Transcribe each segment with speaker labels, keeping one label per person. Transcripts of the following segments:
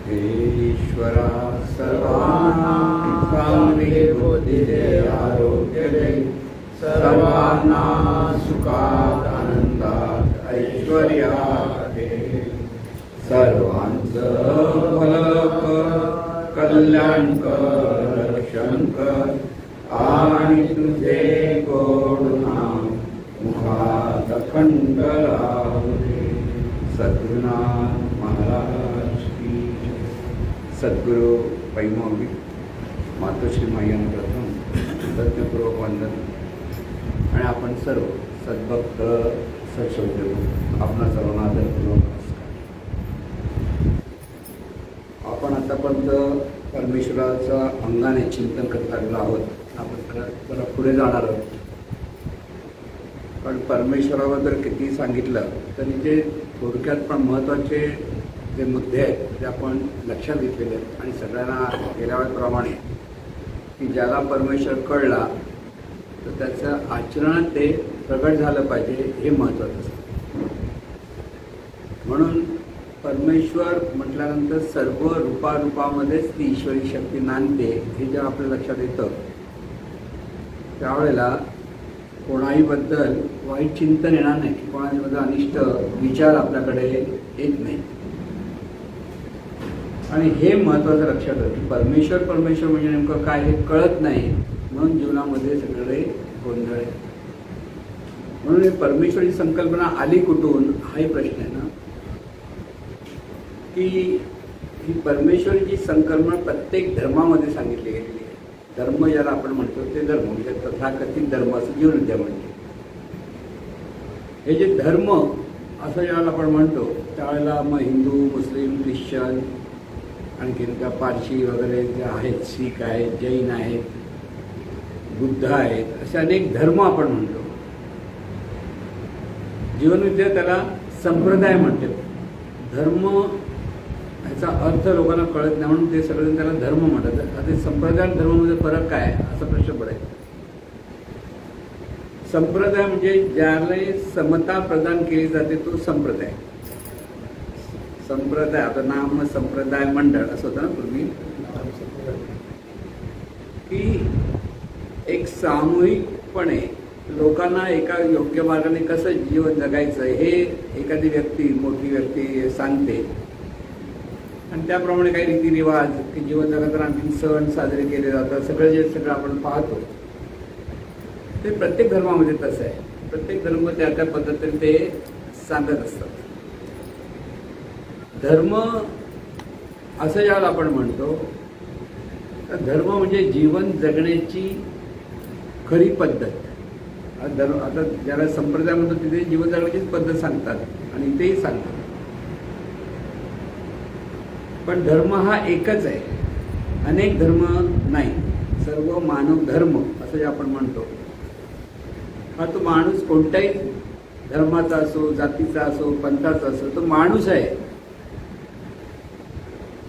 Speaker 1: हे ईश्वरा सर्वांना चांगले बुद्धी दे, आरोग्य दे, सर्वांना सुखात आनंदात ऐश्वर्यात दे, सर्वांचं भलं कर, कल्याण कर, रक्षण कर आणि तुझे गोड नाम मुखात अखंड राहू दे. सद्गुरुनाथ महाराज की जय. सद्गुरु पैमौली मातोश्री माय्यांना प्रथम कृतज्ञपूर्वक वंदन. आणि आपण सर्व सद्भक्त सत्सोद्योग आपणा सर्वांना आदरपूर्वक नमस्कार. आपण आतापर्यंत परमेश्वराचा अंगाने चिंतन करत आलेलो आहोत. आपण जरा पुढे जाणार आहोत. पण परमेश्वराबद्दल किती सांगितलं तरी जे थोडक्यात पण महत्त्वाचे जे मुद्दे आहेत ते आपण लक्षात घेतलेले आहेत. आणि सगळ्यांना गेल्या वेळेप्रमाणे की ज्याला परमेश्वर कळला तर त्याचं आचरणात ते प्रगट झालं पाहिजे हे महत्त्वाचं असतं. म्हणून परमेश्वर म्हटल्यानंतर सर्व रूपारूपामध्येच ती ईश्वरी शक्ती नांदते हे जेव्हा आपल्या लक्षात येतं त्यावेळेला कोणाहीबद्दल वाईट चिंतन येणार नाही, कोणाबद्दल अनिष्ट विचार आपल्याकडे येत नाही. आणि हे महत्त्वाचं लक्षात आहे. परमेश्वर परमेश्वर म्हणजे नेमकं काय हे कळत नाही म्हणून जीवनामध्ये सगळे गोंधळ आहे. म्हणून हे परमेश्वराची संकल्पना आली कुठून हाही प्रश्न आहे ना. की ही परमेश्वराची संकल्पना प्रत्येक धर्मामध्ये सांगितली गेलेली आहे. धर्म ज्याला आपण म्हणतो ते धर्म म्हणजे तथाकथित धर्म असं जीवनविद्या म्हणते. हे जे धर्म असं ज्यावेळेला आपण म्हणतो त्यावेळेला मग हिंदू, मुस्लिम, ख्रिश्चन, आणखीन त्या पारशी वगैरे जे आहेत, शीख आहेत, जैन आहेत, बुद्ध आहेत, असे अनेक धर्म आपण म्हणतो. जीवनविद्या त्याला संप्रदाय म्हणते. धर्म याचा अर्थ लोकांना कळत नाही म्हणून ते सगळे त्याला धर्म म्हणतात. आता संप्रदाय आणि धर्मामध्ये फरक काय असा प्रश्न पडायचा. संप्रदाय म्हणजे ज्याला समता प्रदान केली जाते तो संप्रदाय. संप्रदाय आता नाम संप्रदाय मंडळ असं होतं ना पूर्वी. की एक सामूहिकपणे लोकांना एका योग्य मार्गाने कसं जीवन जगायचं हे एखादी व्यक्ती, मोठी व्यक्ती सांगते. आणि त्याप्रमाणे काही रीतिरिवाज की जीवन जगात आणखी सण साजरे केले जातात. सगळं आपण पाहतो ते प्रत्येक धर्मामध्ये तसं आहे. प्रत्येक धर्म त्या त्या पद्धतीने ते सांगत असतात. धर्म असं ज्याला आपण म्हणतो तर धर्म म्हणजे जीवन जगण्याची खरी पद्धत. आता ज्याला संप्रदाय म्हणतो तिथे जीवन जगण्याचीच पद्धत सांगतात आणि तेही सांगतात. पण धर्म हा एकच आहे, अनेक धर्म नाही. सर्व मानव धर्म असं जे आपण म्हणतो हा तो माणूस कोणत्याही धर्माचा असो, जातीचा असो, पंथाचा असो तो माणूस आहे.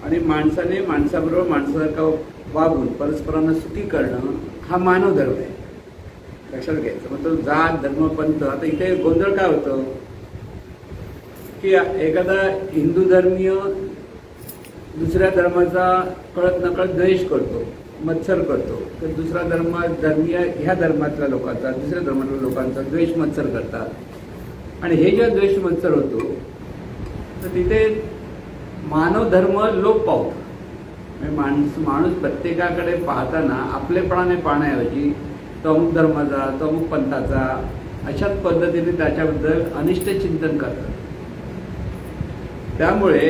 Speaker 1: आणि माणसाने माणसाबरोबर माणसासारखं वागून परस्परांना सुखी करणं हा मानव धर्म आहे. लक्षात घ्यायचं. मग तो जात, धर्म, पंथ. आता इथे गोंधळ काय होतं की एखादा हिंदू धर्मीय दुसऱ्या धर्माचा कळत नकळत द्वेष करतो, मत्सर करतो. तर दुसरा धर्मीय ह्या धर्मातल्या लोकांचा, दुसऱ्या धर्मातल्या लोकांचा द्वेष मत्सर करतात. आणि हे जेव्हा द्वेष मत्सर होतो तर तिथे मानव धर्म लोप पावतो. माणूस प्रत्येकाकडे पाहताना आपलेपणाने पाहण्याऐवजी तो अमुक धर्माचा, तो अमुक पंथाचा अशाच पद्धतीने त्याच्याबद्दल अनिष्ट चिंतन करतात. त्यामुळे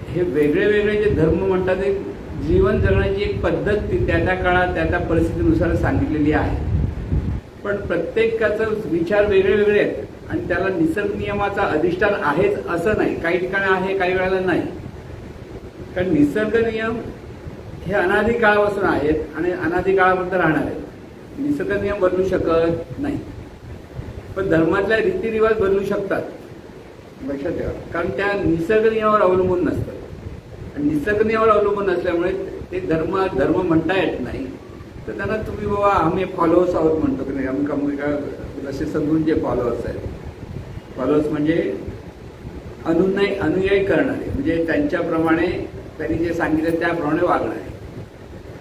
Speaker 1: हे वेगळे वेगळे जे धर्म म्हणतात ते जीवन जगण्याची एक पद्धत ती त्या त्या काळात त्या त्या परिस्थितीनुसार सांगितलेली आहे. पण प्रत्येकाचा विचार वेगळे वेगळे आहेत आणि त्याला निसर्ग नियमाचा अधिष्ठान आहेच असं नाही. काही ठिकाणी आहे, काही वेळेला नाही. कारण निसर्ग नियम हे अनादी काळापासून आहेत आणि अनादी काळापर्यंत राहणार आहेत. निसर्ग नियम बदलू शकत नाही. पण धर्मातल्या रीतिरिवाज बदलू शकतात. लक्षात ठेवा. कारण त्या निसर्ग नियमावर अवलंबून नसतात. आणि निसर्ग नियमावर अवलंबून नसल्यामुळे ते धर्म म्हणता येत नाही. तर त्यांना तुम्ही बाबा आम्ही फॉलोअर्स आहोत म्हणतो की नाही. आम्ही जसे सद्गुरूंचे जे फॉलोअर्स आहेत. फॉलोअर्स म्हणजे अनुयायी करणारे, म्हणजे त्यांच्याप्रमाणे त्यांनी जे सांगितलं त्याप्रमाणे वागणं आहे.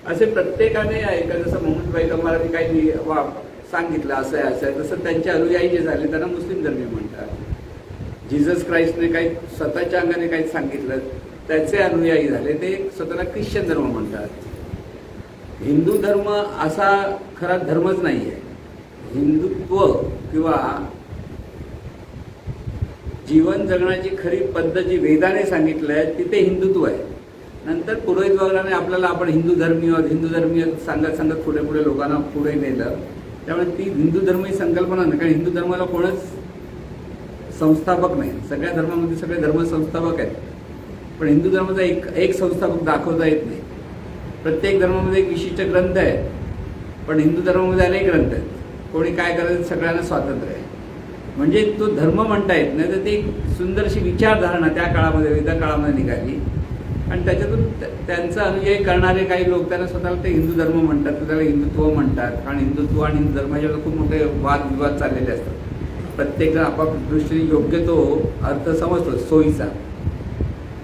Speaker 1: असे प्रत्येकाने ऐका, जसं मोहम्मदभाई कमालांनी काही सांगितलं असं आहे तसं त्यांचे अनुयायी जे झाले त्यांना मुस्लिम धर्मीय म्हणतात. जीसस क्राइस्टने काही स्वतःच्या अंगाने काही सांगितलं त्याचे अनुयायी झाले ते स्वतःला ख्रिश्चन धर्म म्हणतात. हिंदू धर्म असा खरा धर्मच नाही आहे. हिंदुत्व किंवा जीवन जगण्याची खरी पद्धत जी वेदाने सांगितलं आहे तिथे हिंदुत्व आहे. नंतर पुरोहित वगैरे आपल्याला आपण हिंदू धर्मीय सांगत पुढे लोकांना पुढे नेलं. त्यामुळे ती हिंदू धर्म ही संकल्पना नाही, कारण हिंदू धर्माला कोणच संस्थापक नाही. सगळ्या धर्मामध्ये सगळे धर्म संस्थापक आहेत, पण हिंदू धर्माचा एक संस्थापक दाखवता येत नाही. प्रत्येक धर्मामध्ये एक विशिष्ट ग्रंथ आहे, पण हिंदू धर्मामध्ये अनेक ग्रंथ आहेत. कोणी काय करायचं सगळ्यांना स्वातंत्र्य आहे. म्हणजे तो धर्म म्हणता येत नाही, तर ती एक सुंदरशी विचारधारणा त्या काळामध्ये वेदा काळामध्ये निघाली आणि त्याच्यातून त्यांचा अनुयायी करणारे काही लोक त्यांना स्वतःला ते हिंदू धर्म म्हणतात, त्याला हिंदुत्व म्हणतात. कारण हिंदुत्व आणि हिंदू धर्माच्या खूप मोठे वादविवाद चाललेले असतात. प्रत्येकजण आपापल्या दृष्टीने योग्य तो अर्थ समजतो सोयीचा.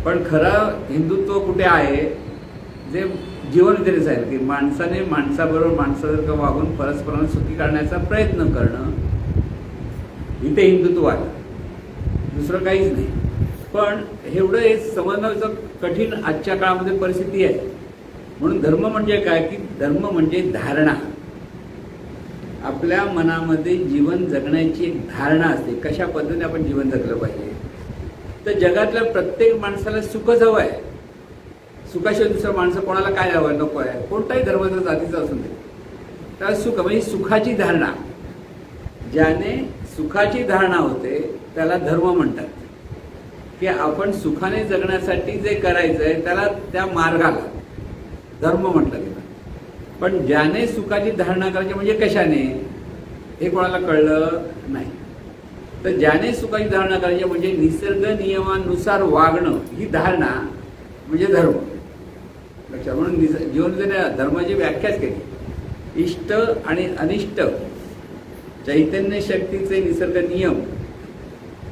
Speaker 1: पण खरं हिंदुत्व कुठे आहे, जे जीवनविधेच आहे की माणसाने माणसाबरोबर माणसासारखं वागून परस्परांना सुखी करण्याचा प्रयत्न करणं, इथे हिंदुत्व आहे, दुसरं काहीच नाही. पण एवढं हे समजण्याचं कठीण आजच्या काळामध्ये परिस्थिती आहे. म्हणून धर्म म्हणजे काय, की धर्म म्हणजे धारणा. आपल्या मनामध्ये जीवन जगण्याची एक धारणा असते, कशा पद्धतीने आपण जीवन जगलं पाहिजे. तर जगातल्या प्रत्येक माणसाला सुखच हवं आहे. सुखाशिवाय दुसरं माणसं कोणाला काय हवं नको आहे, कोणताही धर्माचा जातीचा असून दे. त्याला सुख म्हणजे सुखाची धारणा. ज्याने सुखाची धारणा होते त्याला धर्म म्हणतात. की आपण सुखाने जगण्यासाठी जे करायचं आहे त्याला त्या मार्गाला धर्म म्हटलं गेलं. पण ज्याने सुखाची धारणा करायची म्हणजे कशाने हे कोणाला कळलं नाही. तर ज्याने सुखाची धारणा करायची म्हणजे निसर्ग नियमानुसार वागणं ही धारणा म्हणजे धर्म. लक्षात. म्हणून जीवनविधेने धर्माची व्याख्याच केली. इष्ट आणि अनिष्ट चैतन्य शक्तीचे निसर्ग नियम,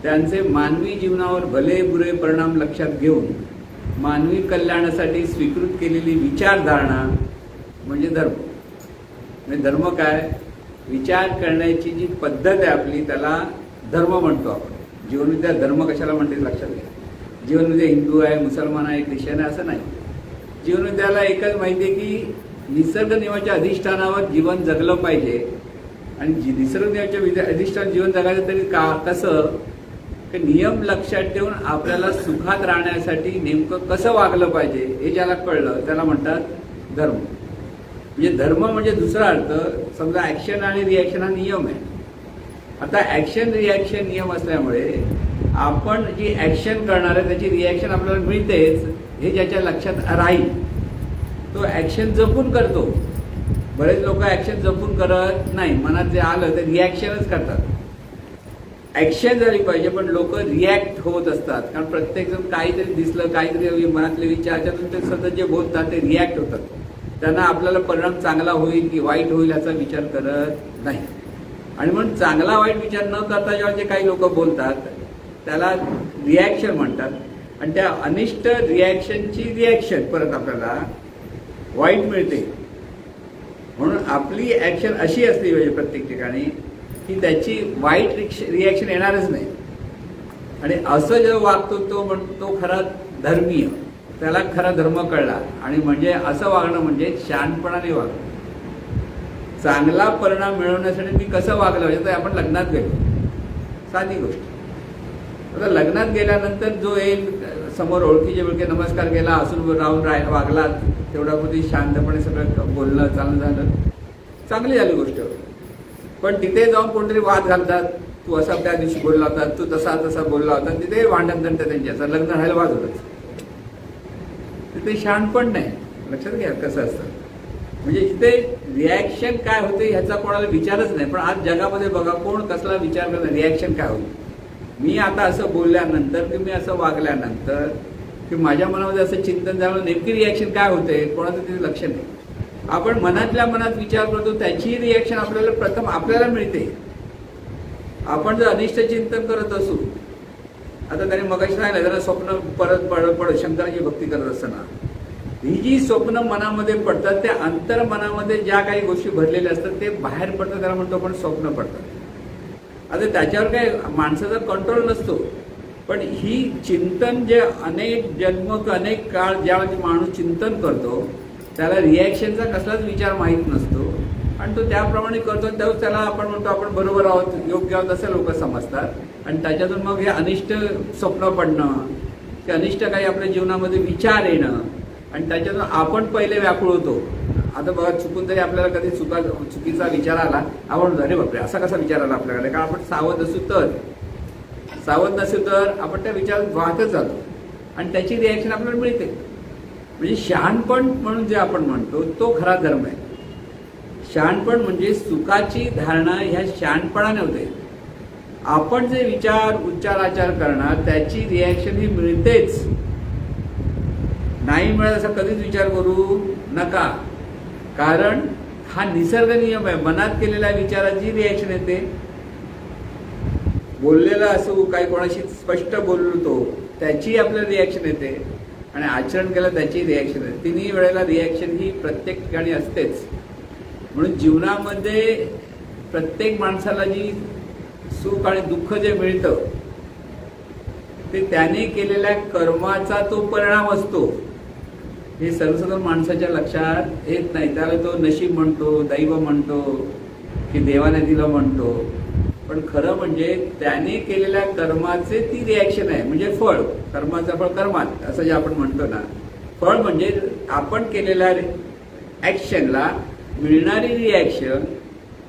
Speaker 1: त्यांचे मानवी जीवनावर भले बुरे परिणाम लक्षात घेऊन मानवी कल्याणासाठी स्वीकृत केलेली विचारधारणा म्हणजे धर्म. म्हणजे धर्म काय, विचार करण्याची जी पद्धत आहे आपली त्याला धर्म म्हणतो आपण. जीवनविद्या धर्म कशाला म्हणते लक्षात घ्या. जीवनविद्या हिंदू आहे, मुसलमान आहे, ख्रिश्चन आहे असं नाही. जीवनविद्याला एकच माहिती आहे की निसर्ग नियमाच्या अधिष्ठानावर जीवन जगलं पाहिजे. आणि निसर्ग नियमाच्या अधिष्ठान जीवन जगायचं तरी कसं, की नियम लक्षात ठेवून आपल्याला सुखात राहण्यासाठी नेमकं कसं वागलं पाहिजे हे ज्याला कळलं त्याला म्हणतात धर्म. म्हणजे धर्म म्हणजे दुसरा अर्थ, समजा ऍक्शन आणि रिॲक्शन हा नियम आहे. आता ऍक्शन रिॲक्शन नियम असल्यामुळे आपण जी ऍक्शन करणार आहे त्याची रिॲक्शन आपल्याला मिळतेच हे ज्याच्या लक्षात राहील तो ऍक्शन जपून करतो. बरेच लोक ऍक्शन जपून करत नाही, मनात जे आलं ते रिॲक्शनच करतात. ऍक्शन झाली पाहिजे पण लोक रिॲक्ट होत असतात. कारण प्रत्येक जण काहीतरी दिसलं, काहीतरी मनातले विचाराच्यातून ते सतत जे बोलतात ते रिॲक्ट होतात. त्यांना आपल्याला परिणाम चांगला होईल की वाईट होईल याचा विचार करत नाही. आणि म्हणून चांगला वाईट विचार न करता जेव्हा जे काही लोक बोलतात त्याला रिॲक्शन म्हणतात. आणि त्या अनिष्ट रिॲक्शनची रिॲक्शन परत आपल्याला वाईट मिळते. म्हणून आपली ऍक्शन अशी असली पाहिजे प्रत्येक ठिकाणी की त्याची वाईट रिॲक्शन येणारच नाही. आणि असं जेव्हा वागतो तो म्हणतो खरा धर्मीय, त्याला खरा धर्म कळला. आणि म्हणजे असं वागणं म्हणजे शहाणपणाने वागणं. चांगला परिणाम मिळवण्यासाठी मी कसं वागलं पाहिजे, तर आपण लग्नात गेलो, साधी गोष्ट. आता लग्नात गेल्यानंतर जो येईल समोर ओळखीचे वेळखे नमस्कार केला, हसून राहून वागला, तेवढ्यामध्ये शांतपणे सगळं बोलणं चालू झालं, चांगली झाली गोष्ट. पण तिथे जाऊन कोणतरी वाद घालतात, तू असा त्या दिवशी बोलला होता, तू तसा बोलला होता, तिथे भांडण जणतं त्यांच्याचं. लग्न राहायला वाद होतच, तिथे शहाणपण नाही. लक्षात घ्या कसं असतं. म्हणजे इथे रिॲक्शन काय होते ह्याचा कोणाला विचारच नाही. पण आज जगामध्ये बघा कोण कसला विचार करणार, रिॲक्शन काय होईल. मी आता असं बोलल्यानंतर की मी असं वागल्यानंतर की माझ्या मनामध्ये असं चिंतन झालं, नेमकी रिॲक्शन काय होते कोणाचं तिथे लक्ष नाही. आपण मनातल्या मनात विचार करतो त्याची रिॲक्शन आपल्याला प्रथम आपल्याला मिळते. आपण जर अनिष्ट चिंतन करत असू आता त्याने मगाशी सांगितलं जरा स्वप्न परत पडत शंकराची भक्ती करत असताना ही जी स्वप्न मनामध्ये पडतात त्या अंतर्मनामध्ये ज्या काही गोष्टी भरलेल्या असतात ते बाहेर पडतात, त्याला म्हणतो आपण स्वप्न पडतात. आता त्याच्यावर काही माणसाचा कंट्रोल नसतो, पण ही चिंतन जे अनेक जन्म अनेक काळ ज्यावेळी माणूस चिंतन करतो त्याला रिॲक्शनचा कसलाच विचार माहीत नसतो आणि तो त्याप्रमाणे करतो. तेव्हा त्याला आपण म्हणतो आपण बरोबर आहोत, योग्य आहोत असं लोक समजतात आणि त्याच्यातून मग हे अनिष्ट स्वप्न पडणं, ते अनिष्ट काही आपल्या जीवनामध्ये विचार येणं आणि त्याच्यातून आपण पहिले व्याकुळ होतो. आता बघा चुकून तरी आपल्याला कधी चुकीचा विचार आला, आपण अरे बापरे असा कसा विचार आला आपल्याकडे, कारण आपण सावध असू तर, सावध नसेल तर आपण त्या विचारात वाहतच जातो आणि त्याची रिॲक्शन आपल्याला मिळते. म्हणजे शहाणपण म्हणून जे आपण म्हणतो तो खरा धर्म आहे. शहाणपण म्हणजे सुखाची धारणा ह्या शहाणपणाने होते. आपण जे विचार उच्चाराचार करणार त्याची रिॲक्शन ही मिळतेच. नाही मिळत असा कधीच विचार करू नका, कारण हा निसर्ग नियम आहे. मनात केलेल्या विचाराची रिॲक्शन येते. बोललेला असो, काही कोणाशी स्पष्ट बोलतो त्याची आपल्याला रिॲक्शन येते आणि आचरण केलं त्याची रिॲक्शन येते. तिन्ही वेळेला रिॲक्शन ही प्रत्येक ठिकाणी असतेच. म्हणून जीवनामध्ये प्रत्येक माणसाला जी सुख आणि दुःख जे मिळतं ते त्याने केलेल्या कर्माचा तो परिणाम असतो. हे सर्वसाधारण माणसाच्या लक्षात येत नाही. त्याला तो नशीब म्हणतो, दैव म्हणतो की देवाने दिलं म्हणतो, पण खरं म्हणजे त्याने केलेल्या कर्माचे ती रिॲक्शन आहे. म्हणजे फळ, कर्माचं फळ कर्मात असं जे आपण म्हणतो ना, फळ म्हणजे आपण केलेल्या ऍक्शनला मिळणारी रिॲक्शन,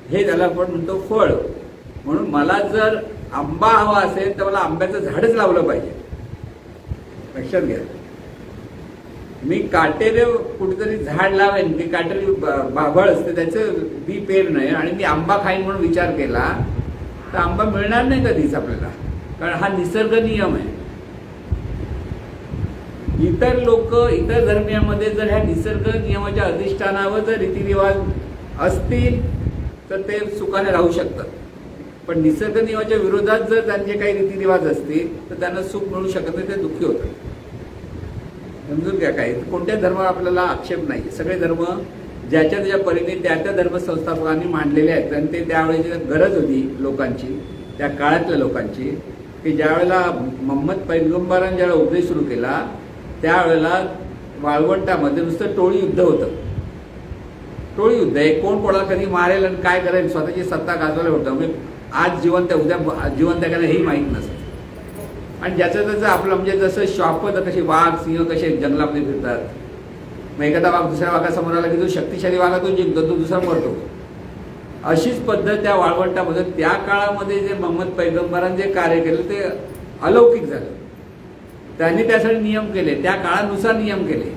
Speaker 1: हे त्याला आपण म्हणतो फळ. म्हणून मला जर आंबा हवा असेल तर मला आंब्याचं झाडच लावलं पाहिजे. लक्षात घ्या. मी काटेरे कुठेतरी झाड लावेन, ते काटेरी बाभळ असते त्याचं बी पेर नाही आणि मी आंबा खाईन म्हणून विचार केला तर आंबा मिळणार नाही कधीच आपल्याला, कारण हा निसर्ग नियम आहे. इतर लोक, इतर धर्मियांमध्ये जर ह्या निसर्ग नियमाच्या अधिष्ठानावर जर रीतिरिवाज असतील तर ते सुखाने राहू शकतात, पण निसर्ग नियमाच्या विरोधात जर त्यांचे काही रीतिरिवाज असतील तर त्यांना सुख मिळू शकत नाही, ते दुःखी होतात. समजून घ्या. काय कोणत्या धर्मावर आपल्याला आक्षेप नाही. सगळे धर्म ज्याच्या त्याच्या परीने त्या त्या धर्मसंस्थापकांनी मांडलेले आहेत आणि ते त्यावेळेची गरज होती लोकांची, त्या काळातल्या लोकांची, की ज्यावेळेला मोहम्मद पैगंबरांनी ज्यावेळेला उपदेश सुरू केला त्यावेळेला वाळवंटामध्ये नुसतं टोळी युद्ध होतं. टोळी युद्ध आहे, कोण कोणाला कधी मारेल आणि काय करेल, स्वतःची सत्ता गाजवायला होतं. म्हणजे आज जिवंत उद्या जिवंत आहे का हेही माहीत नसतं. आणि ज्याचं त्याचं आपलं म्हणजे जसं शॉपत कसे वाघ सिंह कसे जंगलामध्ये फिरतात, मग एखादा वाघ दुसऱ्या वाघासमोर आला की जो शक्तिशाली वाघा तो जिंकतो, तो दुसरा मरतो. अशीच पद्धत त्या वाळवंटामध्ये त्या काळामध्ये जे मोहम्मद पैगंबरांनी जे कार्य केलं ते अलौकिक झालं. त्यांनी त्यासाठी नियम केले, त्या काळानुसार नियम केले,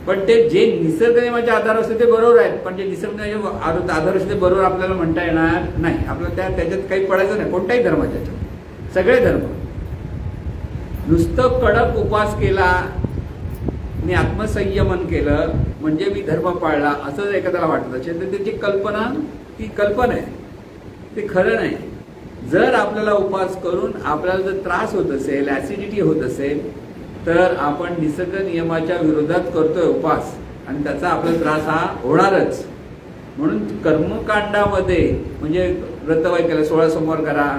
Speaker 1: पण ते जे निसर्ग नियमाच्या आधार असते ते बरोबर आहेत, पण जे निसर्ग नियमाच्या आधार असते ते बरोबर आपल्याला म्हणता येणार नाही. आपल्याला त्याच्यात काही पडायचं नाही, कोणत्याही धर्माच्या. सगळे धर्म नुसतं कडक उपवास केला आणि आत्मसंयमन केलं म्हणजे मी धर्म पाळला असं जर एखाद्याला वाटत असेल तर त्याची कल्पना ती कल्पना आहे, ते खरं नाही. जर आपल्याला उपवास करून आपल्याला जर त्रास होत असेल, ऍसिडिटी होत असेल, तर आपण निसर्ग नियमाच्या विरोधात करतोय उपवास आणि त्याचा आपला त्रास हा होणारच. म्हणून कर्मकांडामध्ये म्हणजे व्रतवाहिकेला 16 सोमवार करा,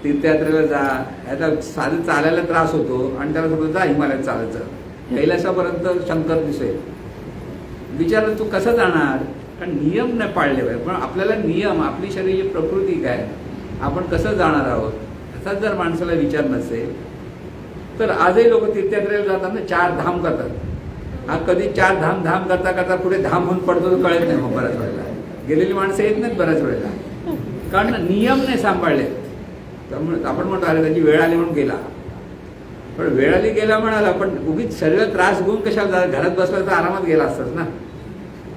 Speaker 1: तीर्थयात्रेला जा, ह्याचा साधं चालायला त्रास होतो आणि त्याला समजा जा हिमालयात चालायचं, कैलासापर्यंत शंकर दिसेल, विचार तू कसं जाणार, कारण नियम नाही पाळले पाहिजे. पण आपल्याला नियम, आपली शरीराची प्रकृती काय, आपण कसं जाणार आहोत असा जर माणसाला विचार नसेल तर आजही लोक तीर्थयात्रेला जाताना 4 धाम करतात. हा कधी 4 धाम करता करता पुढे धाम होऊन पडतो तो कळत नाही. मग बऱ्याच वेळेला गेलेली माणसं येत नाहीत बऱ्याच वेळेला, कारण नियम नाही सांभाळले. त्यामुळे आपण म्हणतो अरे त्याची वेळ आली म्हणून गेला, पण वेळ आली गेला म्हणाला, पण उगीच शरीराला त्रास घेऊन कशाला घरात बसला तर आरामात गेला असताच ना.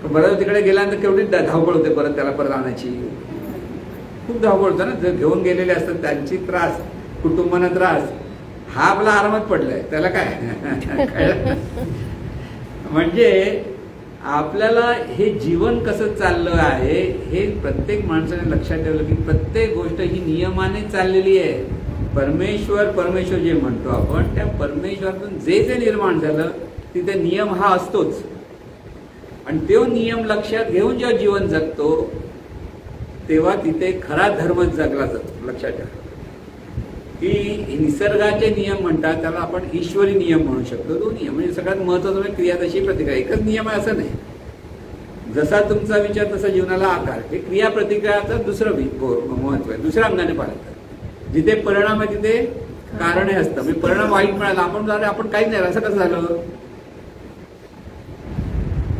Speaker 1: बरं तिकडे गेल्यानंतर केवढी धावपळ होते परत त्याला परत आणायची, खूप धावपळ होतं ना. जर घेऊन गेलेले असतात त्यांची त्रास, कुटुंबांना त्रास, हा आपला आरामात पडलाय त्याला काय. म्हणजे आपल्याला हे जीवन कसं चाललं आहे हे प्रत्येक माणसाने लक्षात ठेवलं की प्रत्येक गोष्ट ही नियमाने चाललेली आहे. परमेश्वर परमेश्वर जे म्हणतो आपण, त्या परमेश्वरातून जे जे निर्माण झालं तिथे नियम हा असतोच. आणि तो नियम लक्षात घेऊन जेव्हा जीवन जगतो तेव्हा तिथे खरा धर्म जगला जातो. लक्षात ठेवा की निसर्गाचे नियम म्हणतात त्याला आपण ईश्वरी नियम म्हणू शकतो. तो नियम म्हणजे सगळ्यात महत्वाचा म्हणजे क्रियादशी प्रतिक्रिया. एकच नियम आहे असं नाही. जसा तुमचा विचार तसा जीवनाला आकार. हे क्रिया प्रतिक्रियाचं दुसरं महत्व आहे. दुसऱ्या अंगाने पाळतात. जिथे परिणाम आहे तिथे कारणे असतं. म्हणजे परिणाम वाईट मिळाला आपण काहीच नाही असं कसं झालं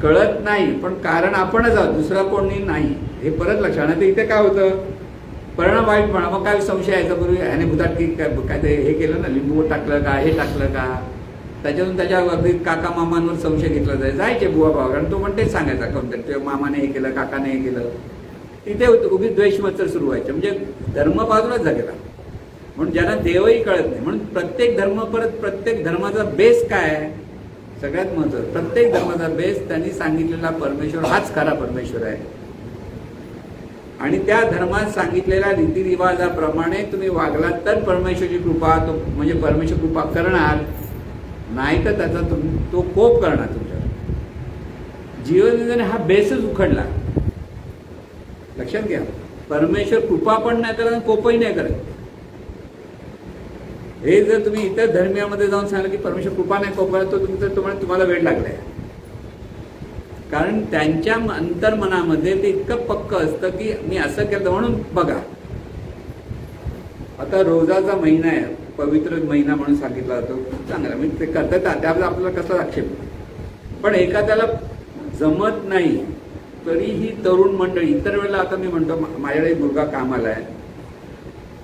Speaker 1: कळत नाही. पण कारण आपणच आहोत, दुसरा कोणी नाही. हे परत लक्षात. आणि इथे काय होतं परिणाम वाईट म्हणा. मग काय संशय यायचा पूर्वी ह्याने भूतात की काय ते हे केलं ना, लिंबू टाकलं का, हे टाकलं का, त्याच्यातून त्याच्या अगदी काका मामांवर संशय घेतला जायचे बुवा भावा. कारण तो पण तेच सांगायचा कोणतरी ते मामाने हे केलं, काकाने हे केलं. तिथे उभी द्वेष मत्सर सुरू व्हायचे. म्हणजे धर्म बाजूलाच झालेला. म्हणून ज्यांना देवही कळत नाही. म्हणून प्रत्येक धर्म परत प्रत्येक धर्माचा बेस काय आहे सगळ्यात महत्त्वाचं. प्रत्येक धर्माचा बेस त्यांनी सांगितलेला परमेश्वर हाच खरा परमेश्वर आहे. आणि त्या धर्मात सांगितलेल्या रीतिरिवाजाप्रमाणे तुम्ही वागलात तर परमेश्वरची कृपा तो म्हणजे परमेश्वर कृपा करणार. नाही तर त्याचा तो कोप करणार तुमच्यावर. जीवनाने हा बेसच उखडला. लक्षात घ्या. परमेश्वर कृपा पण नाही करत, कोपही नाही करत. हे जर तुम्ही इतर धर्मियामध्ये जाऊन सांगितलं की परमेश्वर कृपा नाही कोप करत, तो तुम्हाला वेळ लागलाय. कारण त्यांच्या अंतर्मनामध्ये ते इतकं पक्क असतं की मी असं केलं. म्हणून बघा आता रोजाचा महिना आहे, पवित्र महिना म्हणून सांगितला जातो. खूप चांगला म्हणजे ते करतात त्याबद्दल आपल्याला कसला आक्षेप. पण एखाद्याला जमत नाही तरी ही तरुण मंडळी इतर वेळेला आता मी म्हणतो माझ्याकडे मुलगा कामाला आहे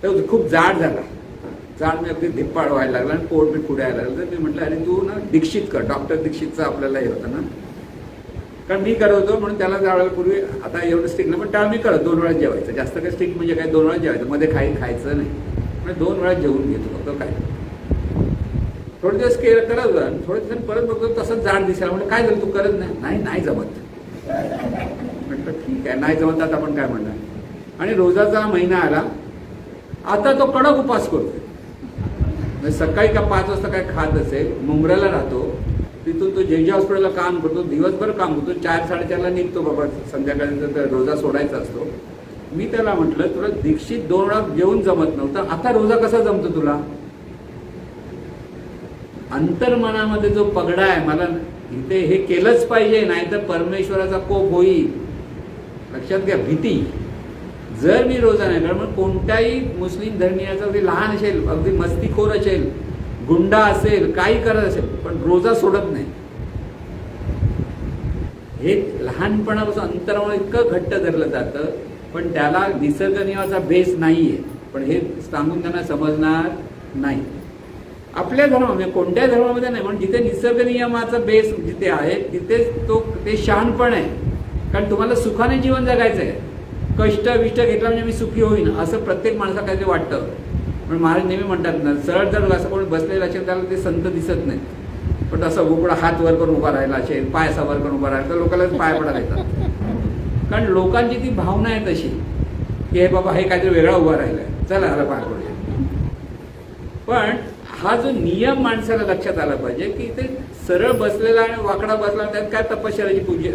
Speaker 1: तर खूप जाड झाला. जाड मी अगदी धिप्पाड व्हायला लागला आणि पोट बीट पुढे यायला लागलं. तर मी म्हटलं अरे तू ना दीक्षित कर. डॉक्टर दीक्षितचं आपल्याला हे होतं ना. कारण मी करत होतो म्हणून त्याला ज्यावेळेला पूर्वी आता एवढं स्टिक नाही पण त्यावेळेला मी करत 2 वेळा जेवायचं. जास्त काही स्टिक म्हणजे काय 2 वेळा जेवायचं. मध्ये खायचं नाही. म्हणजे 2 वेळा जेवून घेतो फक्त. काय थोडे दिवस करत होता. थोडे दिवसांनी परत बघतो तसंच जाड दिसायला. म्हणजे काय झालं तू करत नाही जमत. म्हटलं ठीक आहे नाही जमत आता आपण काय म्हणणार. आणि रोजाचा महिना आला. आता तो कडक उपास करतो. सकाळी का 5 वाजता काय खात असेल. मुंब्र्याला राहतो. तिथून तो जे हॉस्पिटलला काम करतो. दिवसभर काम करतो. 4-4:30ला निघतो बाबा. संध्याकाळी रोजा सोडायचा असतो. मी त्याला म्हटलं तुला दीक्षित 2 वेळा जेवून जमत नव्हतं आता रोजा कसा जमतो तुला. अंतर्मनामध्ये जो पगडा आहे मला इथे हे केलंच पाहिजे नाहीतर परमेश्वराचा कोप होईल. लक्षात घ्या. भीती. जर मी रोजा नाही कारण कोणत्याही मुस्लिम धर्मीयाचा अगदी लहान असेल अगदी मस्तीखोर असेल गुंडा असेल काही करत असेल पण रोजा सोडत नाही. हे लहानपणापासून अंतरावर इतकं घट्ट धरलं जातं पण त्याला निसर्ग नियमाचा बेस नाहीये. पण हे सांगून त्यांना समजणार नाही. आपल्या धर्मामध्ये कोणत्याही धर्मामध्ये नाही म्हणून जिथे निसर्ग नियमाचा बेस जिथे आहे तिथे ते शहाणपण आहे. कारण तुम्हाला सुखाने जीवन जगायचं आहे. कष्ट विष्ट घेतला म्हणजे मी सुखी होईन असं प्रत्येक माणसाला काहीतरी वाटतं. पण महाराज नेहमी म्हणतात ना सरळ जर असं कोणी बसलेलं असेल त्याला ते संत दिसत नाहीत. पण असं उघडा हात वर करून उभा राहिला असेल पाय असा वर करून उभा राहिला तर लोकांनाच पाय पडायला येतात. कारण लोकांची ती भावना आहे तशी की हे बाबा हे काहीतरी वेगळा उभा राहिलाय चला ह्याला पाय पडूया. पण हा जो नियम माणसाला लक्षात आला पाहिजे की ते सरळ बसलेला आणि वाकडा बसला त्यात काय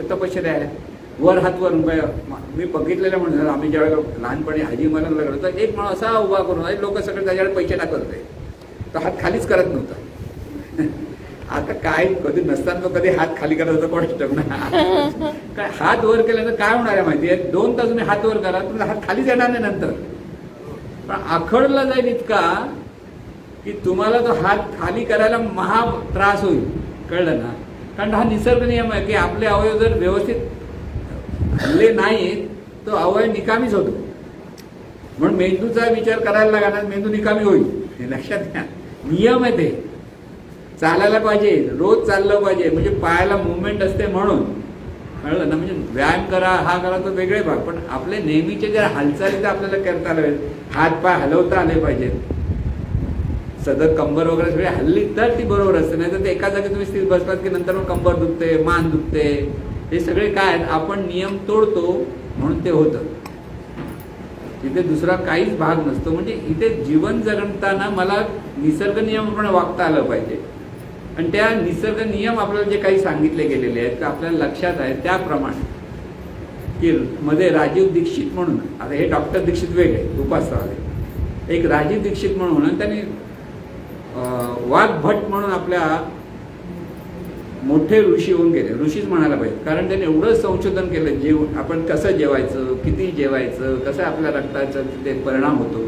Speaker 1: तपश्चर्या आहे. वर हात वर मी बघितलेलं म्हणून आम्ही ज्यावेळेला लहानपणी हाजी मला लागलो तर एक माणूस असा उभा करून लोक सगळे त्याच्याकडे पैसे टाकत होते तर हात खालीच करत नव्हता. आता काय कधी नसताना तो कधी हात खाली करत होता कोण काय हात वर केल्यानंतर काय होणार आहे माहिती आहे. 2 तास तुम्ही हात वर करा तुमचा हात खालीच येणार नाही नंतर. पण आखडला जाईल इतका की तुम्हाला तो हात खाली करायला महा त्रास होईल. कळलं ना. कारण हा निसर्ग नियम आहे की आपले अवयव जर व्यवस्थित हल्ले नाही तो अवयव निकामीच होतो. म्हणून मेंदूचा विचार करायला लागणार मेंदू निकामी होईल. हे लक्षात घ्या. नियम आहे ते. चालायला पाहिजे रोज चाललं पाहिजे म्हणजे पायाला मुवमेंट असते म्हणून. कळलं ना. म्हणजे व्यायाम करा हा करा तो वेगळे भाग पण आपले नेहमीचे जर हालचाली तर आपल्याला करता आले हात पाय हलवता आले पाहिजेत. सतत कंबर वगैरे सगळी हल्ली तर ती बरोबर असते. नाही तर ते एका जागी तुम्ही स्थिर बसलात की नंतर मग कंबर दुखते मान दुखते. हे सगळे काय आपण नियम तोडतो म्हणून ते होतं. तिथे दुसरा काहीच भाग नसतो. म्हणजे इथे जीवन जगताना मला निसर्ग नियमप्रमाणे वागता आलं पाहिजे आणि त्या निसर्ग नियम आपल्याला जे काही सांगितले गेलेले आहेत ते आपल्याला लक्षात आहे त्याप्रमाणे की मध्ये राजीव दीक्षित म्हणून, आता हे डॉक्टर दीक्षित वेगळे उपासनावाले, एक राजीव दीक्षित म्हणून त्यांनी वाघ भट म्हणून आपल्या मोठे ऋषी होऊन गेले, ऋषीच म्हणायला पाहिजे, कारण त्यांनी एवढं संशोधन केलं जेवण आपण कसं जेवायचं, किती जेवायचं, कसं आपल्या रक्ताचा तिथे परिणाम होतो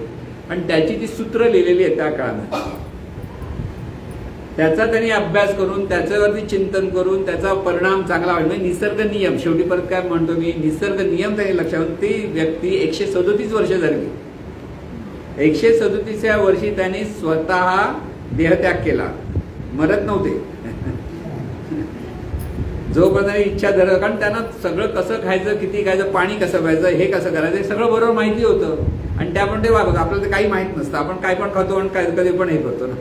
Speaker 1: आणि त्याची ती सूत्र लिहिलेली आहेत त्या काळामध्ये. त्याचा त्यांनी अभ्यास करून त्याच्यावरती चिंतन करून त्याचा परिणाम चांगला म्हणजे निसर्ग नियम, शेवटी परत काय म्हणतो मी, निसर्ग नियम त्यांनी लक्षात, ती व्यक्ती 137 वर्ष जगली. 137व्या वर्षी त्यांनी स्वतः देहत्याग केला, मरत नव्हते जोपर्यंत इच्छा धरत, कारण त्यांना सगळं कसं खायचं, किती खायचं, पाणी कसं प्यायचं, हे कसं करायचं हे सगळं बरोबर माहिती होतं आणि त्याप्रमाणे ते वागवतो. आपल्याला ते काही माहित नसतं, आपण काय पण खातो आणि काय कधी पण हे करतो ना.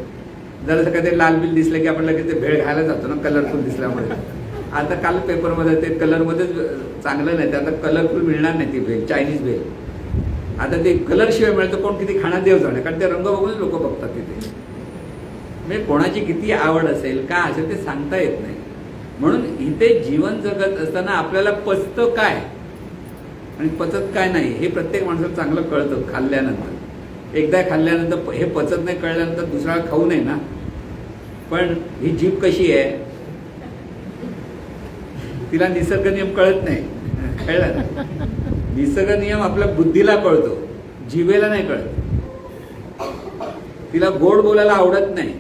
Speaker 1: जर कधी लाल बिल दिसलं की आपण लगेच ते भेळ खायला जातो ना, कलरफुल दिसल्यामुळे. आता काल पेपरमध्ये ते कलरमध्येच चांगलं नाही, ते आता कलरफुल मिळणार नाही ती भेळ, चायनीज भेळ. आता ते कलर शिवाय मिळतं, कोण किती खाणार देव जाणे, कारण ते रंग बघूनच लोक बघतात तिथे. म्हणजे कोणाची किती आवड असेल काय असेल ते सांगता येत नाही. म्हणून इथे जीवन जगत असताना आपल्याला पचतं काय आणि पचत काय नाही हे प्रत्येक माणसाला चांगलं कळतं खाल्ल्यानंतर. एकदा खाल्ल्यानंतर हे पचत नाही कळल्यानंतर दुसरा खाऊ नये ना. पण ही जीभ कशी आहे, तिला निसर्ग नियम कळत नाही, कळलं ना. निसर्ग नियम आपल्या बुद्धीला कळतो, जिभेला नाही कळत. तिला गोड बोलायला आवडत नाही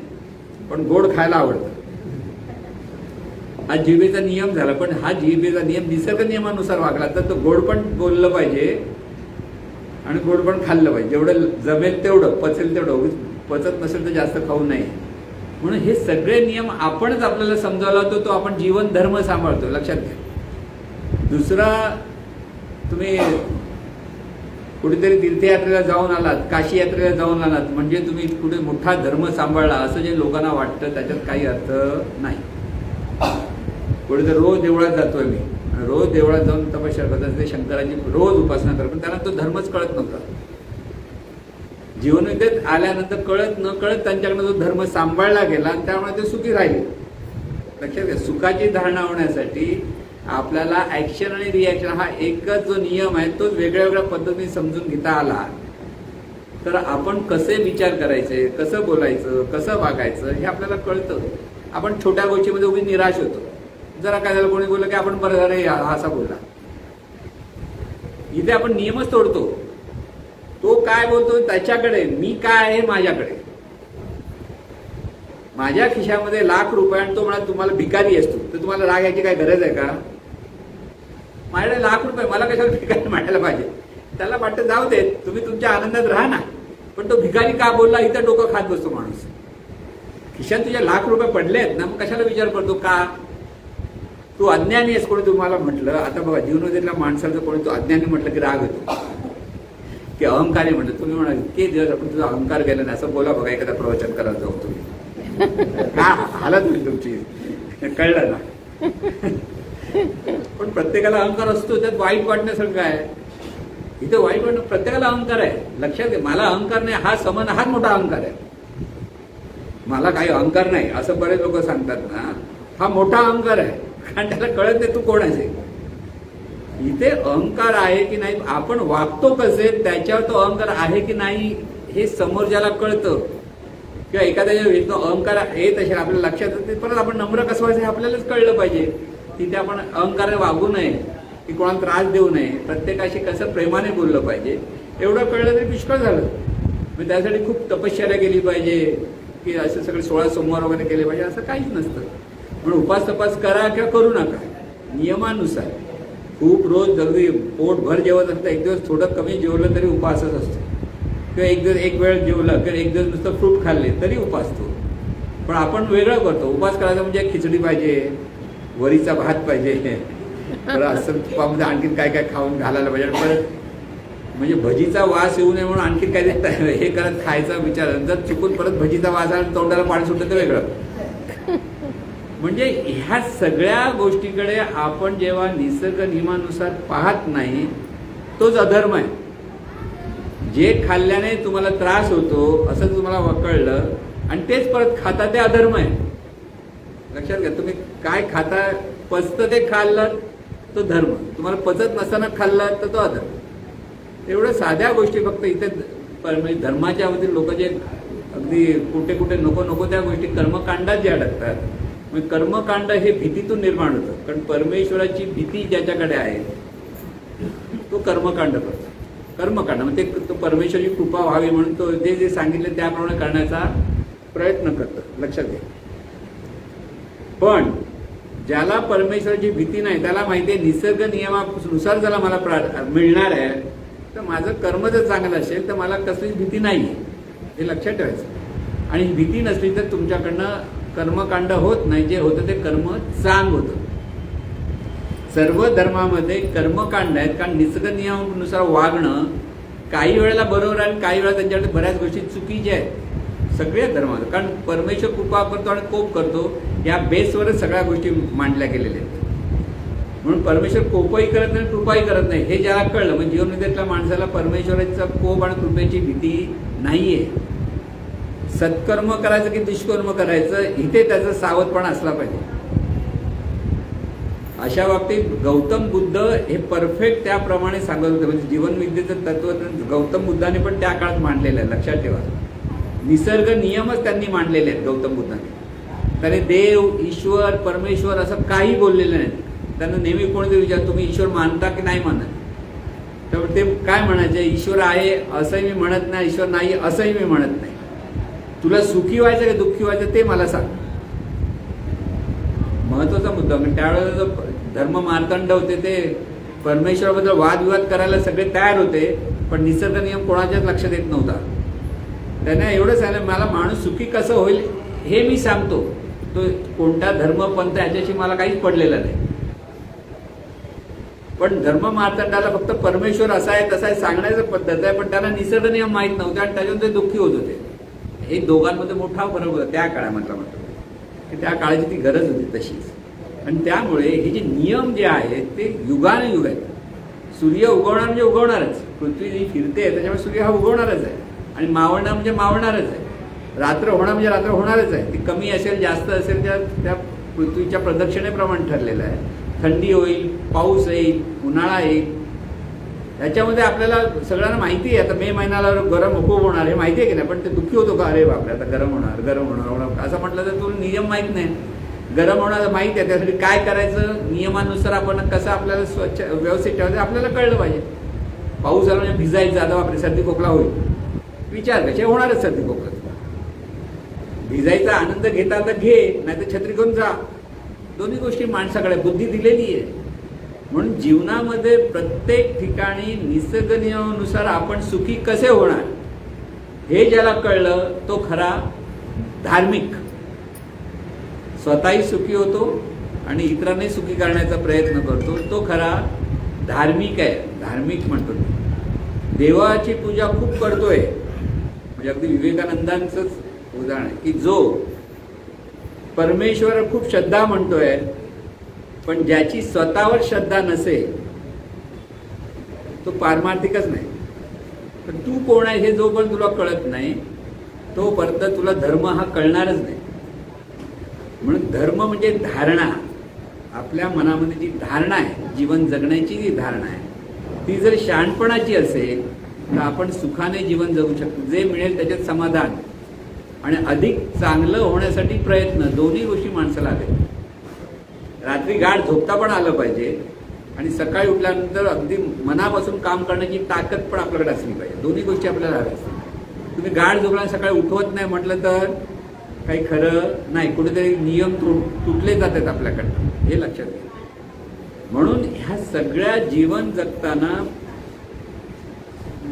Speaker 1: पण गोड खायला आवडतं. हा जिभेचा नियम झाला, पण हा जिभेचा नियम निसर्ग नियमानुसार वागला तर तो गोड पण बोललं पाहिजे आणि गोड पण खाल्लं पाहिजे, जेवढं जमेल तेवढं, पचेल तेवढं. पचत नसेल तर जास्त खाऊ नये. म्हणून हे सगळे नियम आपणच आपल्याला समजावला होतो, तो आपण जीवन धर्म सांभाळतो, लक्षात घ्या. दुसरा, तुम्ही कुठेतरी तीर्थयात्रेला जाऊन आलात, काशी यात्रेला जाऊन आलात म्हणजे तुम्ही कुठे मोठा धर्म सांभाळला असं जे लोकांना वाटतं त्याच्यात काही अर्थ नाही. कुठेतरी रोज देवळात जातोय मी, रोज देवळात जाऊन तपश्चर्या करतात, ते शंकराची रोज उपासना करतात, पण त्यांना तो धर्मच कळत नव्हता. जीवनविद्येत आल्यानंतर कळत न कळत त्यांच्याकडनं तो धर्म सांभाळला गेला आणि त्यामुळे ते सुखी राहिले. लक्षात घ्या, सुखाची धारणा होण्यासाठी आपल्याला ऍक्शन आणि रिॲक्शन हा एकच जो नियम आहे तो वेगळ्या वेगळ्या पद्धतीने समजून घेता आला तर आपण कसे विचार करायचे, कसं बोलायचं, कसं वागायचं हे आपल्याला कळतं. आपण छोट्या गोष्टीमध्ये उभी निराश होतो. जरा काय झालं, कोणी बोललं की आपण बरं झालं हा असा बोलला. इथे आपण नियमच तोडतो. तो काय बोलतो त्याच्याकडे, मी काय आहे माझ्याकडे. माझ्या खिशामध्ये ₹1,00,000 आणि तो म्हणाला तुम्हाला भिकारी असतो तर तुम्हाला राग यायची काय गरज आहे का. माझ्याकडे ₹1,00,000, मला कशाला भिकारी म्हणायला पाहिजे. त्याला वाटतं जाऊ दे, तुम्ही तुमच्या आनंदात राहा ना. पण तो भिकारी का बोलला इथं डोकं खात बसतो माणूस. खिशात तुझ्या ₹1,00,000 पडले आहेत ना, मग कशाला विचार करतो का. तू अज्ञानी आहेस कोणी तुम्हाला म्हटलं. आता बघा, जीवनविद्येतल्या माणसाचं कोणी तो अज्ञानी म्हटलं की राग येतो, की अहंकारी म्हटलं. तुम्ही म्हणाल की दिवस आपण तुझा अहंकार गेला नाही असं बोला बघा, एखादा प्रवचन करायला जाऊ तुम्ही का हालत होईल तुमची, कळलं ना. पण प्रत्येकाला अहंकार असतो, त्यात वाईट वाटण्यासारखं आहे. इथे वाईट वाटणं, प्रत्येकाला अहंकार आहे. लक्षात घे, मला अहंकार नाही हा समन हाच मोठा अहंकार आहे. मला काही अहंकार नाही असं बरेच लोक सांगतात ना, हा मोठा अहंकार आहे, कारण त्याला कळत नाही तू कोण आहे. इथे अहंकार आहे की नाही, आपण वागतो कसे त्याच्यावर तो अहंकार आहे की नाही हे समोर ज्याला कळतं, किंवा एखाद्या अहंकार येत असेल आपल्याला लक्षात येते, परत आपण नम्र कसं व्हायचं हे आपल्यालाच कळलं पाहिजे. तिथे आपण अहंकाराने वागू नये, की कोणाला त्रास देऊ नये, प्रत्येकाशी कसं प्रेमाने बोललं पाहिजे एवढं कळलं तरी पुष्कळ झालं. मग त्यासाठी खूप तपश्चर्या केली पाहिजे, की असं सगळे 16 सोमवार वगैरे केले पाहिजे असं काहीच नसतं. म्हणून उपास तपास करा किंवा करू नका, नियमानुसार. खूप रोज अगदी पोटभर जेवत असतं, एक दिवस थोडं कमी जेवलं तरी उपासच असतो, किंवा एक दिवस एक वेळ जेवलं किंवा एक दिवस नुसतं फ्रूट खाल्ले तरी उपास तो. पण आपण वेगळं करतो. उपास करायचा म्हणजे खिचडी पाहिजे, वरीचा भात पाहिजे, बरं असं तुपामध्ये आणखीन काय काय खाऊन घालायला पाहिजे. परत म्हणजे भजीचा वास येऊ नये म्हणून आणखीन काय देत हे करत खायचा विचार. जर चुकून परत भजीचा वास आला तोंडाला पाणी सुटलं तर वेगळं. म्हणजे ह्या सगळ्या गोष्टीकडे आपण जेव्हा निसर्ग नियमानुसार पाहत नाही तोच अधर्म आहे. जे खाल्ल्याने तुम्हाला त्रास होतो असं तुम्हाला कळलं आणि तेच परत खाता ते अधर्म आहे. लक्षात घ्या, तुम्ही काय खाता पचतं ते खाल्लं तो धर्म, तुम्हाला पचत नसताना खाल्लं तर तो अधर्म. एवढं साध्या गोष्टी फक्त इथे धर्माच्या वतीने लोक जे अगदी कुठे कुठे नको नको त्या गोष्टी कर्मकांडात जे अडकतात. म्हणजे कर्मकांड हे भीतीतून निर्माण होतं, कारण परमेश्वराची भीती ज्याच्याकडे आहे तो कर्मकांड करतो. कर्मकांड म्हणजे तो परमेश्वराची कृपा व्हावी म्हणून तो जे जे सांगितले त्याप्रमाणे करण्याचा प्रयत्न करतो. लक्षात घ्या. पण ज्याला परमेश्वराची भीती नाही त्याला माहिती आहे निसर्ग नियमानुसार ज्याला मला मिळणार आहे तर माझं कर्म जर चांगलं असेल तर मला कसलीच भीती नाही आहे, हे लक्षात ठेवायचं. आणि भीती नसली तर तुमच्याकडनं कर्मकांड होत नाही, जे होतं ते कर्म चांग होतं. सर्व धर्मामध्ये कर्मकांड आहेत, कारण निसर्ग नियमानुसार वागणं काही वेळेला बरोबर आहे आणि काही वेळा त्यांच्याकडे बऱ्याच गोष्टी चुकीच्या आहेत सगळ्या धर्मात. कारण परमेश्वर कृपा करतो आणि कोप करतो या बेसवरच सगळ्या गोष्टी मांडल्या गेलेल्या आहेत. म्हणून परमेश्वर कोपही करत नाही कृपाही करत नाही हे ज्याला कळलं म्हणजे जीवनविद्येतल्या माणसाला परमेश्वराचा कोप आणि कृपेची भीती नाहीये. सत्कर्म करायचं की दुष्कर्म करायचं इथे त्याचा सावधपणा असला पाहिजे. अशा बाबतीत गौतम बुद्ध हे परफेक्ट त्याप्रमाणे सांगत होते. म्हणजे जीवनविद्येचं तत्वज्ञान गौतम बुद्धाने पण त्या काळात मांडलेलं आहे. लक्षात ठेवा, निसर्ग नियमच त्यांनी मांडलेले आहेत गौतम बुद्धाने. त्याने देव ईश्वर परमेश्वर असं काही बोललेलं नाही. त्यांना नेहमी कोणीतरी विचार तुम्ही ईश्वर मानता की नाही मानत, तर ते काय म्हणायचे, ईश्वर आहे असंही मी म्हणत नाही, ईश्वर नाही असंही मी म्हणत नाही. तुला सुखी व्हायचं की दुःखी व्हायचं ते मला सांग. महत्वाचा मुद्दा. त्यावेळेला जो धर्म मार्तंड होते ते परमेश्वराबद्दल वादविवाद करायला सगळे तयार होते, पण निसर्ग नियम कोणाच्याच लक्षात येत नव्हता. त्यांना एवढं सांगितलं मला माणूस सुखी कसं होईल हे मी सांगतो, तो कोणता धर्म पंथ याच्याशी मला काहीच पडलेला नाही. पण धर्म मार्तंडाला फक्त परमेश्वर असा आहे तसा आहे सांगण्याचं पद्धत आहे, पण त्यांना निसर्ग नियम माहीत नव्हते आणि त्याच्यातून ते दुःखी होत होते. हे दोघांमध्ये मोठा फरक होता त्या काळामध्ये. की त्या काळाची ती गरज होती तशीच. आणि त्यामुळे हे जे नियम जे आहेत ते युगानुयुग आहेत. सूर्य उगवणार म्हणजे उगवणारच, पृथ्वी जी फिरते त्याच्यामुळे सूर्य हा उगवणारच आहे आणि मावळणार म्हणजे मावळणारच आहे. रात्र होणार म्हणजे रात्र होणारच आहे. ती कमी असेल जास्त असेल त्या पृथ्वीच्या प्रदक्षिणेप्रमाणे ठरलेलं आहे. थंडी होईल, पाऊस येईल, उन्हाळा येईल, याच्यामध्ये आपल्याला सगळ्यांना माहिती आहे. आता मे महिन्याला गरम खूप होणार हे माहिती आहे की नाही, पण ते दुःखी होतो का अरे बापरे आता गरम होणार गरम होणार असं म्हटलं तर तुला नियम माहीत नाही. गरम होणार माहिती आहे, त्यासाठी काय करायचं नियमानुसार आपण कसं आपल्याला स्वच्छ व्यवस्थित ठेवायचं आपल्याला कळलं पाहिजे. पाऊस आला म्हणजे भिजायचं, आता बापरे सर्दी खोकला होईल, विचार कसे होणारच सर्दी खोकला. भिजायचा आनंद घेता तर घे, नाही तर छत्री घेऊन जा. दोन्ही गोष्टी माणसाकडे बुद्धी दिलेली आहे. म्हणून जीवनामध्ये प्रत्येक ठिकाणी निसर्ग नियमानुसार आपण सुखी कसे होणार हे ज्याला कळलं तो खरा धार्मिक. स्वतःही सुखी होतो आणि इतरांनाही सुखी करण्याचा प्रयत्न करतो, तो खरा धार्मिक आहे. धार्मिक म्हणतो देवाची पूजा खूप करतोय. म्हणजे अगदी विवेकानंदांचंच उदाहरण आहे की जो परमेश्वर खूप श्रद्धा म्हणतोय पण ज्याची स्वतःवर श्रद्धा नसेल तो पारमार्थिकच नाही. पण तू कोण आहे हे जोपर्यंत तुला कळत नाही तोपर्यंत तुला धर्म हा कळणारच नाही. म्हणून धर्म म्हणजे धारणा, आपल्या मनामध्ये जी धारणा आहे जीवन जगण्याची जी धारणा आहे ती जर शहाणपणाची असेल तर आपण सुखाने जीवन जगू शकतो. जे मिळेल त्याच्यात समाधान आणि अधिक चांगलं होण्यासाठी प्रयत्न, दोन्ही गोष्टी माणसाला हव्या. रात्री गाढ झोपता पण आलं पाहिजे आणि सकाळी उठल्यानंतर अगदी मनापासून काम करण्याची ताकद पण आपल्याकडे असली पाहिजे. दोन्ही गोष्टी आपल्याला हव्या. तुम्ही गाढ झोपला सकाळी उठवत नाही म्हटलं तर काही खरं नाही, कुठेतरी नियम तुटले जातात आपल्याकडनं, हे लक्षात घ्या. म्हणून ह्या सगळ्या जीवन जगताना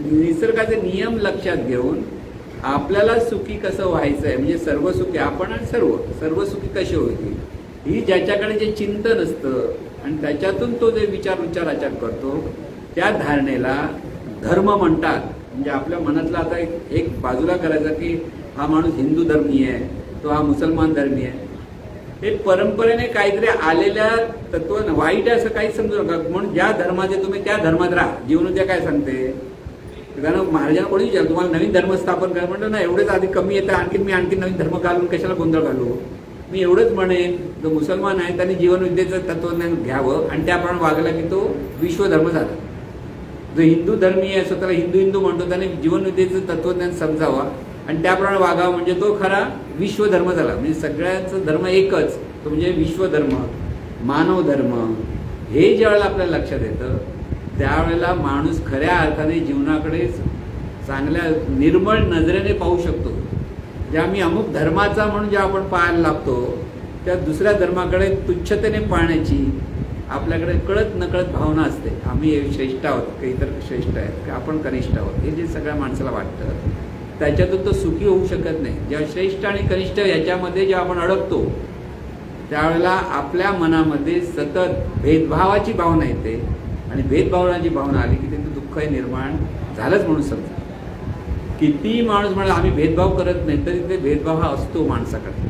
Speaker 1: निसर्गाचे नियम लक्षात घेऊन आपल्याला सुखी कसं व्हायचं आहे, म्हणजे सर्व सुखी आपण आणि सर्व सुखी कसे होतील ही ज्याच्याकडे जे चिंतन असतं आणि त्याच्यातून तो जे विचाराचार करतो त्या धारणेला धर्म म्हणतात. म्हणजे आपल्या मनातला आता एक बाजूला करायचा की हा माणूस हिंदू धर्मीय आहे, तो हा मुसलमान धर्मीय आहे, हे परंपरेने काहीतरी आलेल्या तत्व वाईट आहे असं काही समजू नका. म्हणून ज्या धर्माचे तुम्ही त्या धर्मात राहा. जीवनविद्या काय सांगते, कारण महाराजांना कोणी विचारलं तुम्हाला नवीन धर्म स्थापन करा, म्हटलं ना एवढेच आधी कमी येतं, आणखी नवीन धर्म घालून कशाला गोंधळ घालू. मी एवढंच म्हणेन, जो मुसलमान आहे त्यांनी जीवनविद्येचं तत्वज्ञान घ्यावं आणि त्याप्रमाणे वागला की तो विश्वधर्म झाला. जो हिंदू धर्मीय आहे, स्वतःला हिंदू म्हणतो, त्याने जीवनविद्येचं तत्वज्ञान समजावा आणि त्याप्रमाणे वागावा, म्हणजे तो खरा विश्वधर्म झाला. म्हणजे सगळ्यांचा धर्म एकच, तो म्हणजे विश्वधर्म, मानव धर्म. हे ज्यावेळेला आपल्याला लक्षात येतं त्यावेळेला माणूस खऱ्या अर्थाने जीवनाकडे चांगल्या निर्मळ नजरेने पाहू शकतो. जे आम्ही अमुक धर्माचा म्हणून जे आपण पाहायला लागतो त्या दुसऱ्या धर्माकडे तुच्छतेने पाहण्याची आपल्याकडे कळत नकळत भावना असते. आम्ही श्रेष्ठ आहोत, काही इतर श्रेष्ठ आहेत, की आपण कनिष्ठ आहोत, हे जे सगळ्या माणसाला वाटतं त्याच्यातून तो सुखी होऊ शकत नाही. जेव्हा श्रेष्ठ आणि कनिष्ठ याच्यामध्ये जेव्हा आपण अडकतो त्यावेळेला आपल्या मनामध्ये सतत भेदभावाची भावना येते आणि भेदभावाची भावना आली की तिथे दुःख निर्माण झालंच म्हणून समजा. किती माणूस म्हणाला आम्ही भेदभाव करत नाही, तरी तिथे भेदभाव हा असतो माणसाकडे.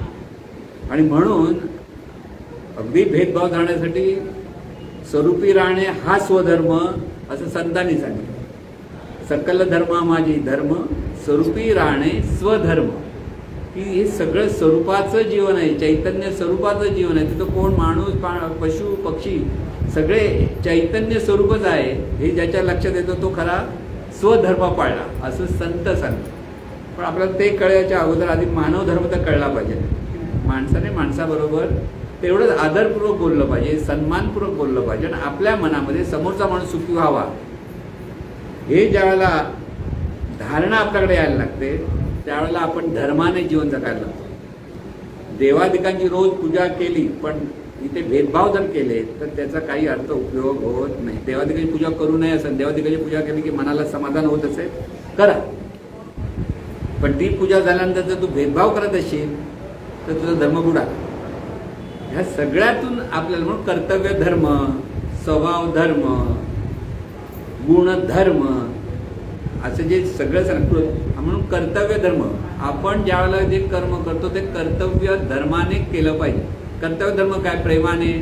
Speaker 1: आणि म्हणून अगदी भेदभाव जाण्यासाठी स्वरूपी राहणे हा स्वधर्म असं संतांनी सांगितलं. सकल धर्म माझी धर्म, स्वरूपी राहणे स्वधर्म. की हे सगळं स्वरूपाचं जीवन आहे, चैतन्य स्वरूपाचं जीवन आहे. तिथं कोण माणूस पशु पक्षी सगळे चैतन्य स्वरूपच आहे. हे ज्याच्या लक्षात येतो तो खरा स्वधर्म पाळला असं संत सांगतो. पण आपल्याला ते कळायच्या अगोदर आधी मानव धर्म तर कळला पाहिजे. माणसाने माणसाबरोबर तेवढंच आदरपूर्वक बोललं पाहिजे, सन्मानपूर्वक बोललं पाहिजे आणि आपल्या मनामध्ये समोरचा माणूस सुखी व्हावा हे ज्यावेळेला धारणा आपल्याकडे यायला लागते त्यावेळेला आपण धर्माने जीवन जगायला लागतो. देवादिकांची रोज पूजा केली पण इथे भेदभाव जर केले तर त्याचा काही अर्थ उपयोग होत नाही. देवादिकांची पूजा करू नये असं, देवादिकांची पूजा केली की मनाला समाधान होत असेल करा, पण ती पूजा झाल्यानंतर जर तू भेदभाव करत असशील तर तुझा धर्म बुडाला. ह्या सगळ्यातून आपल्याला म्हणून कर्तव्य धर्म, स्वभाव धर्म, गुणधर्म असं जे सगळं म्हणून कर्तव्य धर्म. आपण ज्यावेळेला जे कर्म करतो ते कर्तव्य धर्माने केलं पाहिजे. कर्तव्य धर्म काय? प्रेमाने,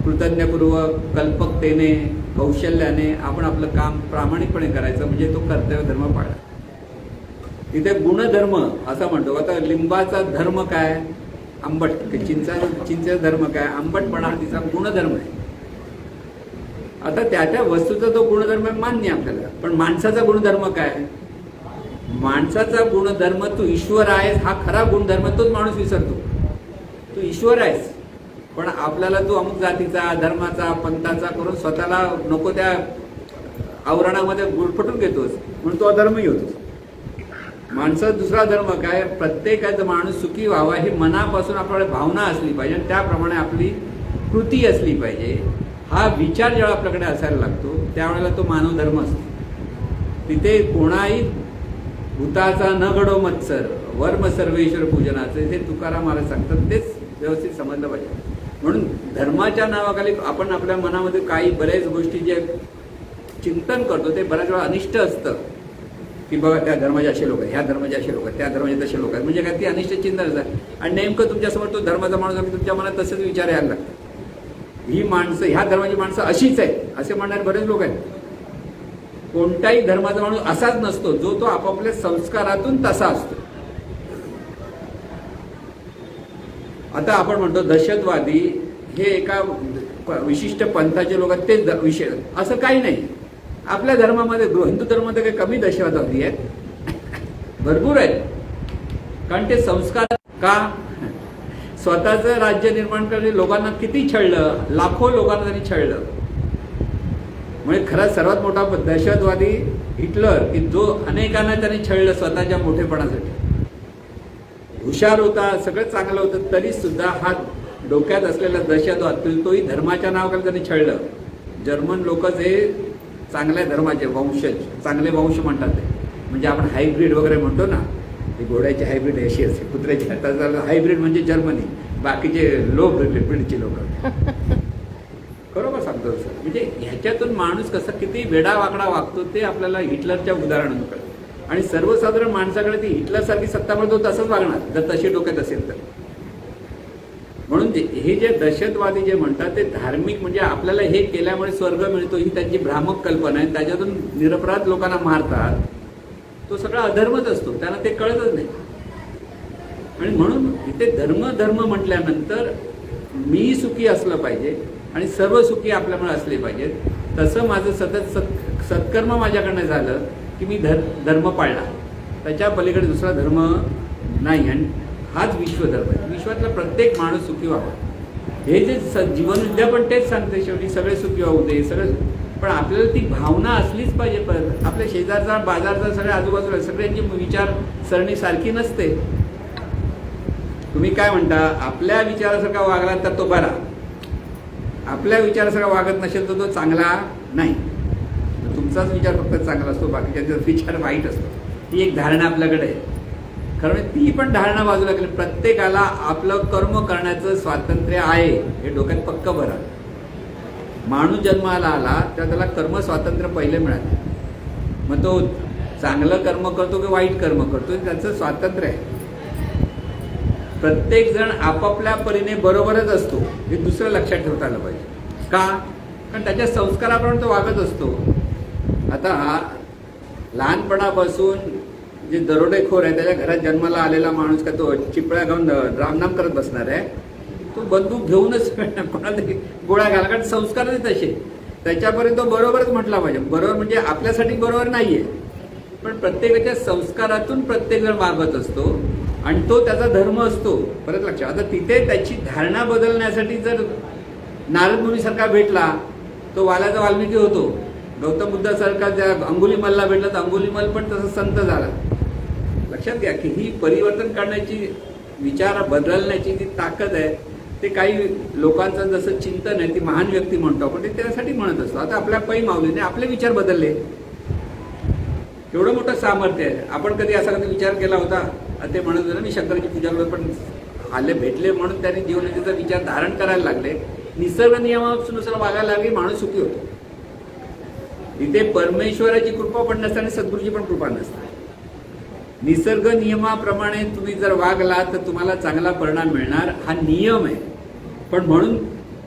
Speaker 1: कृतज्ञपूर्वक, कल्पकतेने, कौशल्याने आपण आपलं काम प्रामाणिकपणे करायचं, म्हणजे तो कर्तव्य धर्म पाळला. इथे गुणधर्म असं म्हणतो. आता लिंबाचा धर्म काय? आंबट. चिंचेचा धर्म काय? आंबटपणा तिचा गुणधर्म आहे. आता त्या वस्तूचा तो गुणधर्म मान्य आपल्याला, पण माणसाचा गुणधर्म काय? माणसाचा गुणधर्म तू ईश्वर आहेस हा खरा गुणधर्म, तोच माणूस विसरतो. तू ईश्वर आहेस पण आपल्याला तू अमुक जातीचा, धर्माचा, पंथाचा करून स्वतःला नको त्या आवरणामध्ये गुरफटून घेतोस, म्हणून तो अधर्मही होतोस. माणसाचा दुसरा धर्म काय? प्रत्येकाचा माणूस सुखी व्हावा ही मनापासून आपल्याला भावना असली पाहिजे आणि त्याप्रमाणे आपली कृती असली पाहिजे. हा विचार जेव्हा आपल्याकडे असायला लागतो त्यावेळेला तो मानव धर्म असतो. तिथे कोणाही भूताचा न घडो मत्सर, वर्म सर्वेश्वर पूजनाचं हे तुकाराम महाराज सांगतात, तेच व्यवस्थित समजलं पाहिजे. म्हणून धर्माच्या नावाखाली आपण आपल्या मनामध्ये काही बऱ्याच गोष्टी जे चिंतन करतो ते बऱ्याच वेळा अनिष्ट असतं. की बघा त्या धर्माचे असे लोक आहेत, ह्या धर्माचे असे लोक आहेत, त्या धर्माचे तसे लोक आहेत, म्हणजे काय ती अनिष्ट चिंतन असतात. आणि नेमकं तुमच्यासमोर तो धर्माचा माणूस आहे, तुमच्या मनात तसेच विचार यायला लागतात. ही माणसं, ह्या धर्माची माणसं अशीच आहेत असे म्हणणारे बरेच लोक आहेत. कोणताही धर्माचा माणूस असाच नसतो, जो तो आपापल्या संस्कारातून तसा असतो. आता आपण म्हणतो दहशतवादी हे एका विशिष्ट पंथाचे लोक आहेत, ते विषय असं काही नाही. आपल्या धर्मामध्ये, हिंदू धर्मामध्ये काही कमी दहशतवादी आहेत? भरपूर आहेत. कारण ते संस्कार का स्वतःचं राज्य निर्माण करणे लोकांना किती छळलं, लाखो लोकांना त्यांनी छळलं. म्हणजे खरा सर्वात मोठा दहशतवादी हिटलर, की जो अनेकांना त्यांनी छळलं स्वतःच्या मोठेपणासाठी. हुशार होता, सगळं चांगलं होतं, तरी सुद्धा हा डोक्यात असलेला दहशतवाद तोही धर्माच्या नावाखाली त्यांनी छळलं. जर्मन लोकच हे चांगल्या धर्माचे वंशज, चांगले वंश म्हणतात ते. म्हणजे आपण हायब्रिड वगैरे म्हणतो ना, ते घोड्याची हायब्रिड अशी असते, कुत्र्याची हायब्रिड म्हणजे जर्मनी, बाकीचे लो ब्रीडचे लोक. बरोबर सांगतो सर. म्हणजे ह्याच्यातून माणूस कसा किती वेडावाकडा वागतो ते आपल्याला हिटलरच्या उदाहरणातून कळतं. आणि सर्वसाधारण माणसाकडे ती हिटलरसारखी सत्ता मिळतो तसंच वागणार जर तशी डोक्यात असेल तर. म्हणून हे जे दहशतवादी जे म्हणतात ते धार्मिक, म्हणजे आपल्याला हे केल्यामुळे स्वर्ग मिळतो ही त्यांची भ्रामक कल्पना आहे. त्याच्यातून निरपराध लोकांना मारतात, तो सगळा अधर्मच असतो, त्यांना ते कळतच नाही. आणि म्हणून इथे धर्म धर्म म्हटल्यानंतर मी सुखी असलं पाहिजे आणि सर्व सुखी आपल्यामुळे असले पाहिजेत. तसं माझं सतत सत्कर्म माझ्याकडनं झालं की मी धर्म पाळला, त्याच्या पलीकडे दुसरा धर्म नाही. आणि हाच विश्वधर्म आहे. विश्वातला प्रत्येक माणूस सुखी व्हावा, हे जे जीवनविद्या पण तेच सांगते शेवटी, सगळे सुखी होऊ दे सगळे. पण आपल्याला ती भावना असलीच पाहिजे. परत आपल्या शेजारचा बाजारचा सगळ्या आजूबाजूला सगळ्यांची विचार सरणी सारखी नसते. तुम्ही काय म्हणता, आपल्या विचारासारखा वागला तर तो बरा, आपल्या विचारासारखा वागत नसेल तर तो चांगला नाही. तुमचाच विचार फक्त चांगला असतो, बाकीच्या विचार वाईट असतो. ही एक धारणा आपल्याकडे आहे. खरं ती पण धारणा बाजूला गेली. प्रत्येकाला आपलं कर्म करण्याचं स्वातंत्र्य आहे हे डोक्यात पक्क भरा. माणूस जन्माला आला तर त्याला कर्म स्वातंत्र्य पहिले मिळालं. मग तो चांगलं कर्म करतो की वाईट कर्म करतो त्याचं स्वातंत्र्य आहे. प्रत्येक जण आपापल्या परीने बरोबरच असतो हे दुसरं लक्षात ठेवता आलं पाहिजे. का? कारण त्याच्या संस्काराप्रमाणे तो वागत असतो. आता लहानपणापासून जे दरोडेखोर आहे त्याच्या घरात जन्माला आलेला माणूस का तो चिपळ्या गाऊन रामनाम करत बसणार आहे? तो बंदूक घेऊनच कोणाला गोळ्या घाला, कारण संस्कारच तसे. त्याच्यापर्यंत तो बरोबरच म्हटला पाहिजे. बरोबर म्हणजे आपल्यासाठी बरोबर नाहीये, पण प्रत्येकाच्या संस्कारातून प्रत्येक जण वागत असतो आणि तो त्याचा धर्म असतो. परत लक्षात. आता तिथे त्याची धारणा बदलण्यासाठी जर नारद मुनीसारखा भेटला तो वाल्याचा वाल्मिकी होतो. गौतम बुद्धासारखा ज्या अंगुलीमलला भेटला तर अंगुलीमल पण तसा संत झाला. लक्षात घ्या की ही परिवर्तन करण्याची, विचार बदलण्याची जी ताकद आहे ते काही लोकांचं जसं चिंतन आहे ती महान व्यक्ती म्हणतो आपण, ते त्यासाठी म्हणत असतो. आता आपल्या पै माऊलीने आपले विचार बदलले, एवढं मोठं सामर्थ्य आहे. आपण कधी असा कधी विचार केला होता? ते म्हणत होते ना मी शंकराची पूजा करतो, पण आले भेटले म्हणून त्यांनी जीवनाचा विचार धारण करायला लागले. निसर्ग नियमानुसार वागायला लागले, माणूस सुखी होतो. इथे परमेश्वराची कृपा पण नसते आणि सद्गुरूची पण कृपा नसते. निसर्ग नियमाप्रमाणे तुम्ही जर वागला तर तुम्हाला चांगला परिणाम मिळणार, हा नियम आहे. पण म्हणून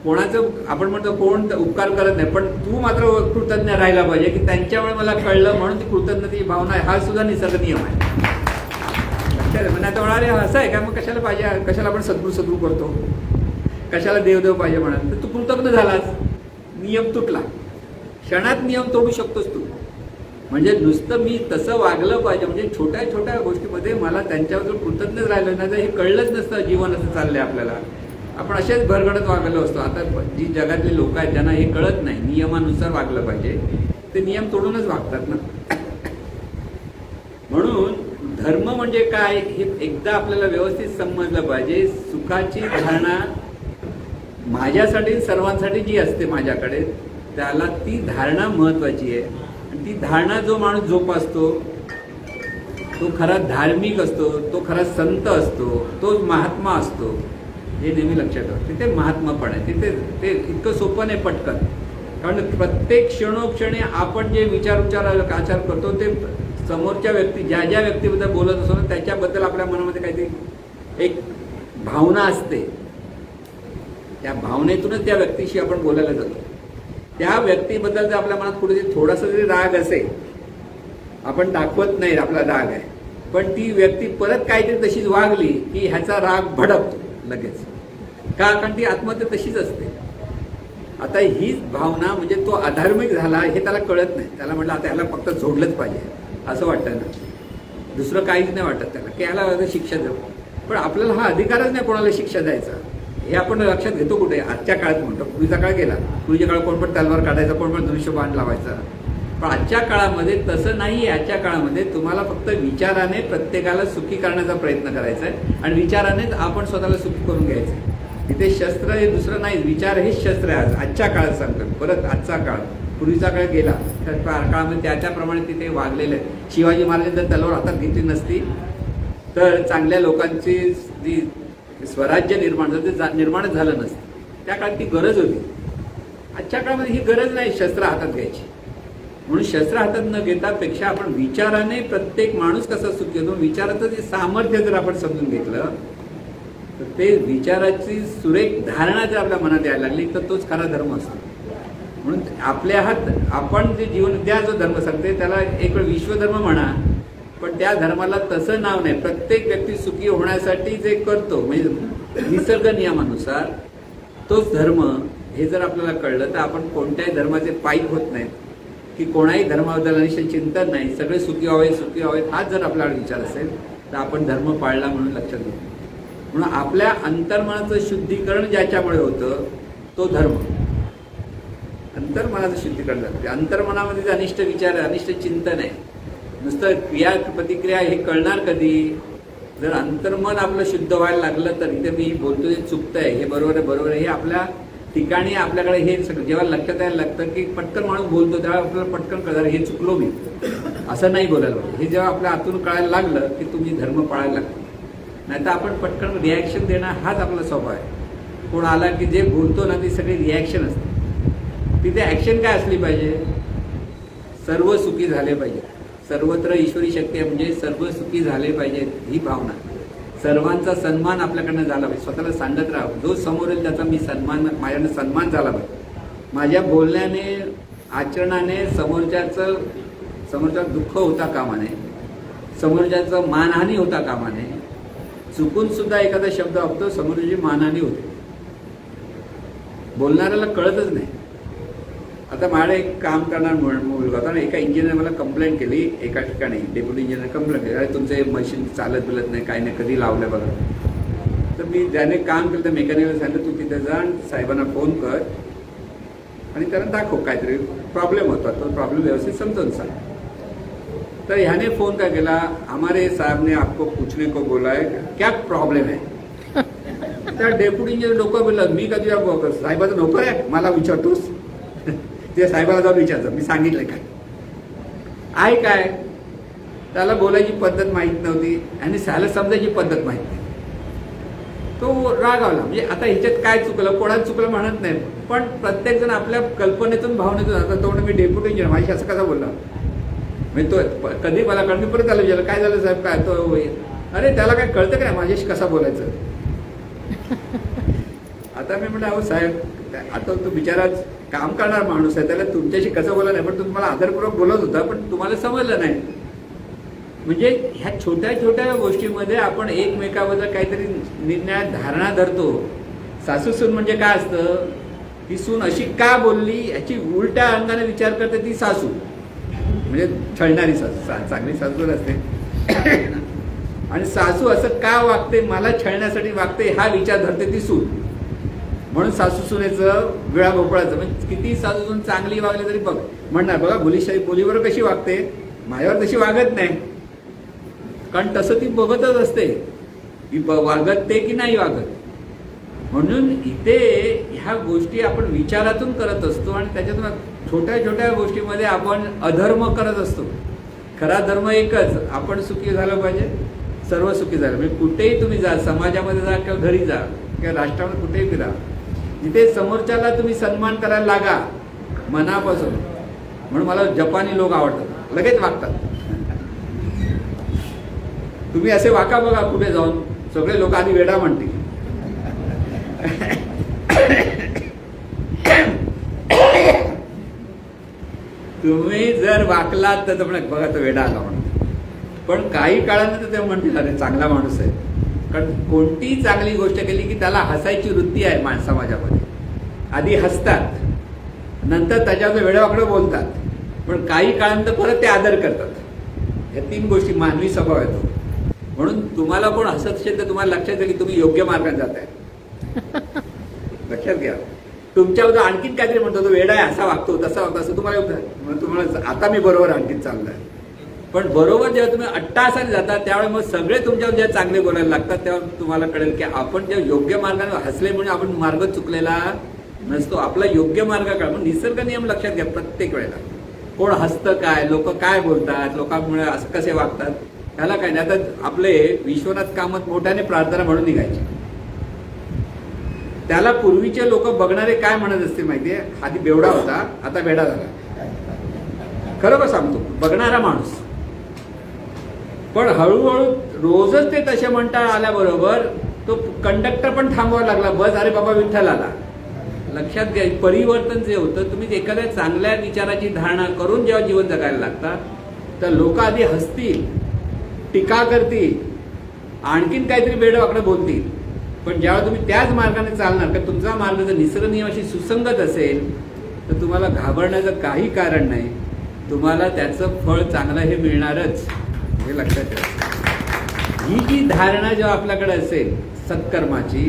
Speaker 1: कोणाचं आपण म्हणतो कोण उपकार करत नाही, पण तू मात्र कृतज्ञ राहायला पाहिजे की त्यांच्यामुळे मला कळलं म्हणून ती कृतज्ञतेची भावना आहे. हा सुद्धा निसर्ग नियम आहे. म्हणजे आता म्हणाले असं आहे का, मग कशाला पाहिजे, कशाला आपण सद्गुरू करतो, कशाला देवदेव पाहिजे म्हणत, तर तू कृतज्ञ झालास, नियम तुटला. क्षणात नियम तोडू शकतोस तू. म्हणजे नुसतं मी तसं वागलं पाहिजे, म्हणजे छोट्या छोट्या गोष्टीमध्ये मला त्यांच्याबद्दल कृतज्ञ राहिलं नाही तर हे कळलंच नसतं जीवन असं चाललंय आपल्याला. आपण असेच भरगडत वागलो असतो. आता जी जगातली लोक आहेत ज्यांना हे कळत नाही नियमानुसार वागलं पाहिजे, ते नियम तोडूनच वागतात ना. म्हणून धर्म म्हणजे काय हे एकदा आपल्याला व्यवस्थित समजलं पाहिजे. सुखाची धारणा माझ्यासाठी सर्वांसाठी जी असते माझ्याकडे, त्याला ती धारणा महत्वाची आहे. आणि ती धारणा जो माणूस जोपासतो तो खरा धार्मिक असतो, तो खरा संत असतो, तोच महात्मा असतो. हे नेहमी लक्षात ठेवा. तिथे महात्मापण आहे. तिथे ते इतकं सोपं नाही पटकन. कारण प्रत्येक क्षणोक्षणी आपण जे आचार करतो ते समोरच्या व्यक्ती ज्या ज्या व्यक्तीबद्दल बोलत असतो ना त्याच्याबद्दल आपल्या मनामध्ये काहीतरी एक भावना असते. त्या भावनेतूनच त्या व्यक्तीशी आपण बोलायला जातो. त्या व्यक्तीबद्दल जर आपल्या मनात कुठेतरी थोडासा जरी राग असेल, आपण दाखवत नाही आपला राग आहे, पण ती व्यक्ती परत काहीतरी तशीच वागली की ह्याचा राग भडकतो लगेच. का? कारण ती आत्महत्या तशीच असते. आता हीच भावना म्हणजे तो अधार्मिक झाला हे त्याला कळत नाही. त्याला म्हटलं आता ह्याला फक्त झोडलंच पाहिजे असं वाटतं ना, दुसरं काहीच नाही वाटत त्याला की ह्याला शिक्षा देऊ. पण आपल्याला हा अधिकारच नाही कोणाला शिक्षा द्यायचा. हे आपण लक्षात घेतो कुठे? आजच्या काळात म्हणतो. पूर्वीचा काळ गेला. पूर्वीच्या काळात कोण पण तलवार काढायचा, कोण पण धनुष्यबाण लावायचा. पण आजच्या काळामध्ये तसं नाही आहे. आजच्या काळामध्ये तुम्हाला फक्त विचाराने प्रत्येकाला सुखी करण्याचा प्रयत्न करायचा आहे आणि विचारानेच आपण स्वतःला सुखी करून घ्यायचं आहे. तिथे शस्त्र हे दुसरं नाही, विचार हेच शस्त्र आहे. आजच्या काळात सांगतो. परत आजचा काळ, पूर्वीचा काळ गेला त्या काळामध्ये त्याप्रमाणे तिथे वागलेलं आहे. शिवाजी महाराजांनी जर तलवार हातात घेतली नसती तर चांगल्या लोकांची जी स्वराज्य निर्माण झालं ते निर्माणच झालं नसतं. त्या काळात ती गरज होती. आजच्या काळामध्ये ही गरज नाही शस्त्र हातात घ्यायची. म्हणून शस्त्र हातात न घेता पेक्षा आपण विचाराने प्रत्येक माणूस कसा सुखी होतो, विचाराचं जे सामर्थ्य जर आपण समजून घेतलं तर ते विचाराची सुरेख धारणा जर आपल्या मनात यायला लागली तर तोच खरा धर्म असतो. म्हणून आपल्या हात आपण जे जीवन त्या जो धर्म सांगते त्याला एक वेळ विश्वधर्म म्हणा, पण त्या धर्माला तसं नाव नाही. प्रत्येक व्यक्ती सुखी होण्यासाठी जे करतो म्हणजे निसर्ग नियमानुसार तोच धर्म, हे जर आपल्याला कळलं तर आपण कोणत्याही धर्माचे पायी होत नाहीत की कोणाही धर्माबद्दल अनिश्चित चिंतन नाही, सगळे सुखी व्हावेत हाच जर आपल्याला विचार असेल तर आपण धर्म पाळला म्हणून लक्षात घेऊ. म्हणून आपल्या अंतर्मनाचं शुद्धीकरण ज्याच्यामुळे होतं तो धर्म. अंतर्मनाचं शुद्धीकरण झालं, अंतर्मनामध्ये जे अनिष्ट विचार अनिष्ट चिंतन आहे, नुसतं क्रिया प्रतिक्रिया हे कळणार कधी जर अंतर्मन आपलं शुद्ध व्हायला लागलं तर. इथे मी बोलतो ते चुकतंय, हे बरोबर आहे, हे आपल्या ठिकाणी आपल्याकडे हे सगळं जेव्हा लक्षात यायला लागतं की पटकन माणूस बोलतो तेव्हा आपल्याला पटकन कळणार हे चुकलो मी, असं नाही बोलायला पाहिजे. हे जेव्हा आपल्या आतून कळायला लागलं की तुम्ही धर्म पाळायला लागतो, नाही तर आपण पटकन रिॲक्शन देणं हाच आपला स्वभाव आहे. कोण आला की जे बोलतो ना ती सगळी रिॲक्शन असते. तिथे ॲक्शन काय असली पाहिजे, सर्व सुखी झाले पाहिजे, सर्वत्र ईश्वरी शक्ती आहे म्हणजे सर्व सुखी झाले पाहिजेत ही भावना, सर्वांचा सन्मान आपल्याकडनं झाला पाहिजे. स्वतःला सांगत राहा जो समोर येईल त्याचा मी सन्मान, माझ्याकडनं सन्मान झाला पाहिजे. माझ्या बोलण्याने आचरणाने समोरच्या दुःख होता कामा नये, समोरच्याचं मानहानी होता कामा नये. चुकून सुद्धा एखादा शब्द वापरतो समोरची मानहानी होते, बोलणाऱ्याला कळतच नाही. आता माझ्या एक काम करणार मुलगा होता ना, एका इंजिनियर मला कंप्लेंट केली एका ठिकाणी, डेप्युटी इंजिनियर कंप्लेंट केली, अरे तुमचे मशीन चालत नाही, काही नाही, कधी लावलं बघा. तर मी ज्याने काम केलं तर मेकॅनिकला सांगितलं तू तिथे जा साहेबांना फोन कर आणि त्यांना दाखव काहीतरी प्रॉब्लेम होता, तो प्रॉब्लेम व्यवस्थित समजावून सांग. तर ह्याने फोन काय केला, हमारे साहब ने आपको पूछने को बोला है क्या प्रॉब्लेम है. त्या डेप्युटी इंजिनियर डोकं बोललं, मी कधी साहेबाचं नोकर आहे मला विचारतोस, ते साहेबाला जाऊन विचारतो मी सांगितलंय काय आहे काय. त्याला बोलायची पद्धत माहीत नव्हती आणि त्याला समजायची पद्धत माहीत नाही. तो रागावला. म्हणजे आता ह्याच्यात काय चुकलं, कोणाला चुकलं म्हणत नाही, पण प्रत्येक जण आपल्या कल्पनेतून भावनेतून. आता तो मी डेप्युटी इंजिनियर माझी असं कसा बोलला, म्हणजे तो कधी मला कळलं, मी परत त्याला विचारलं काय झालं साहेब काय, तो अरे त्याला काय कळतं काय माझ्याशी कसा बोलायचं. आता मी म्हटलं अहो साहेब आता तो बिचारा काम करणार माणूस आहे, त्याला तुमच्याशी कसं बोला नाही, पण तुम्हाला आदरपूर्वक बोलत होता पण तुम्हाला समजलं नाही. म्हणजे ह्या छोट्या छोट्या गोष्टीमध्ये आपण एकमेकाबद्दल काहीतरी निर्णय धारणा धरतो. सासू सून म्हणजे काय असतं, ती सून अशी का बोलली याची उलट्या अंगाने विचार करते ती सासू, म्हणजे छळणारी सासू, चांगली सासू असते. आणि सासू असं का वागते, मला छळण्यासाठी वागते हा विचार धरते ती सून. म्हणून सासू सुनेचं वेळा भोपळाचं, म्हणजे किती सासू सून चांगली वागली तरी बघ म्हणणार बघा मुलीवर कशी वागते, माझ्यावर तशी वागत नाही. कारण तसं ती बघतच असते की वागत ते की नाही वागत. म्हणून इथे ह्या गोष्टी आपण विचारातून करत असतो आणि त्याच्यातून छोट्या छोट्या गोष्टीमध्ये आपण अधर्म करत असतो. खरा धर्म एकच, आपण सुखी झालं पाहिजे, सर्व सुखी झालं. म्हणजे कुठेही तुम्ही जा, समाजामध्ये जा किंवा घरी जा किंवा राष्ट्रामध्ये कुठेही फिरा, जिथे समोरच्याला तुम्ही सन्मान करायला लागा मनापासून. म्हणून मला जपानी लोक आवडतात, लगेच वागतात. तुम्ही असे वाका बघा कुठे जाऊन, सगळे लोक आधी वेडा म्हणतील. तुम्ही जर वाकलात तर बघा तो वेडा आला म्हणून. पण काही काळानंतर ते म्हणतील अरे चांगला माणूस आहे. कारण कोणतीही चांगली गोष्ट केली की त्याला हसायची वृत्ती आहे समाजामध्ये. आधी हसतात, नंतर त्याच्यावर वेडावाकडं बोलतात, पण काही काळानंतर परत ते आदर करतात. या तीन गोष्टी मानवी स्वभाव येतो. म्हणून तुम्हाला कोण हसत असेल तर तुम्हाला लक्षात येईल की तुम्ही योग्य मार्गाने जात आहे. लक्षात घ्या. तुमच्याबद्दल आणखीन काहीतरी म्हणतो तो वेडा आहे, असा वागतो तसा वागतो असं तुम्हाला आता मी बरोबर आणखीन चाललाय. पण बरोबर जेव्हा तुम्ही अट्टाहासाने जाता त्यावेळी मग सगळे तुमच्यावर जेव्हा चांगले बोलायला लागतात तेव्हा तुम्हाला कळेल की आपण जेव्हा योग्य मार्गाने हसले म्हणजे आपण मार्ग चुकलेला नसतो. आपला योग्य मार्ग काय. पण निसर्ग नियम लक्षात घ्या. प्रत्येक वेळेला कोण हसतं काय, लोक काय बोलतात, लोकांमुळे असं कसे वागतात त्याला काय नाही. आता आपले विश्वनाथ कामत मोठ्याने प्रार्थना म्हणून निघायचे. त्याला पूर्वीचे लोक बघणारे काय म्हणत असतील माहितीये, आधी बेवडा होता आता वेडा झाला. खरं का सांगतो, बघणारा माणूस. पण हळूहळू रोजच ते तसे म्हणता आल्याबरोबर तो कंडक्टर पण थांबवावा लागला, बस अरे बाबा विठ्ठल आला. लक्षात घ्या, परिवर्तन जे होतं, तुम्ही एखाद्या चांगल्या विचाराची धारणा करून जेव्हा जीवन जगायला लागतात तर लोक आधी हसतील, टीका करतील, आणखीन काहीतरी बेडवाकडे बोलतील. पण जेव्हा तुम्ही त्याच मार्गाने चालणार, का तुमचा मार्ग जर निसर्ग नियमाशी सुसंगत असेल तर तुम्हाला घाबरण्याचं काही कारण नाही. तुम्हाला त्याचं फळ चांगलं हे मिळणारच, हे लक्षात ठेवा. ही जी धारणा जेव्हा आपल्याकडे असेल सत्कर्माची,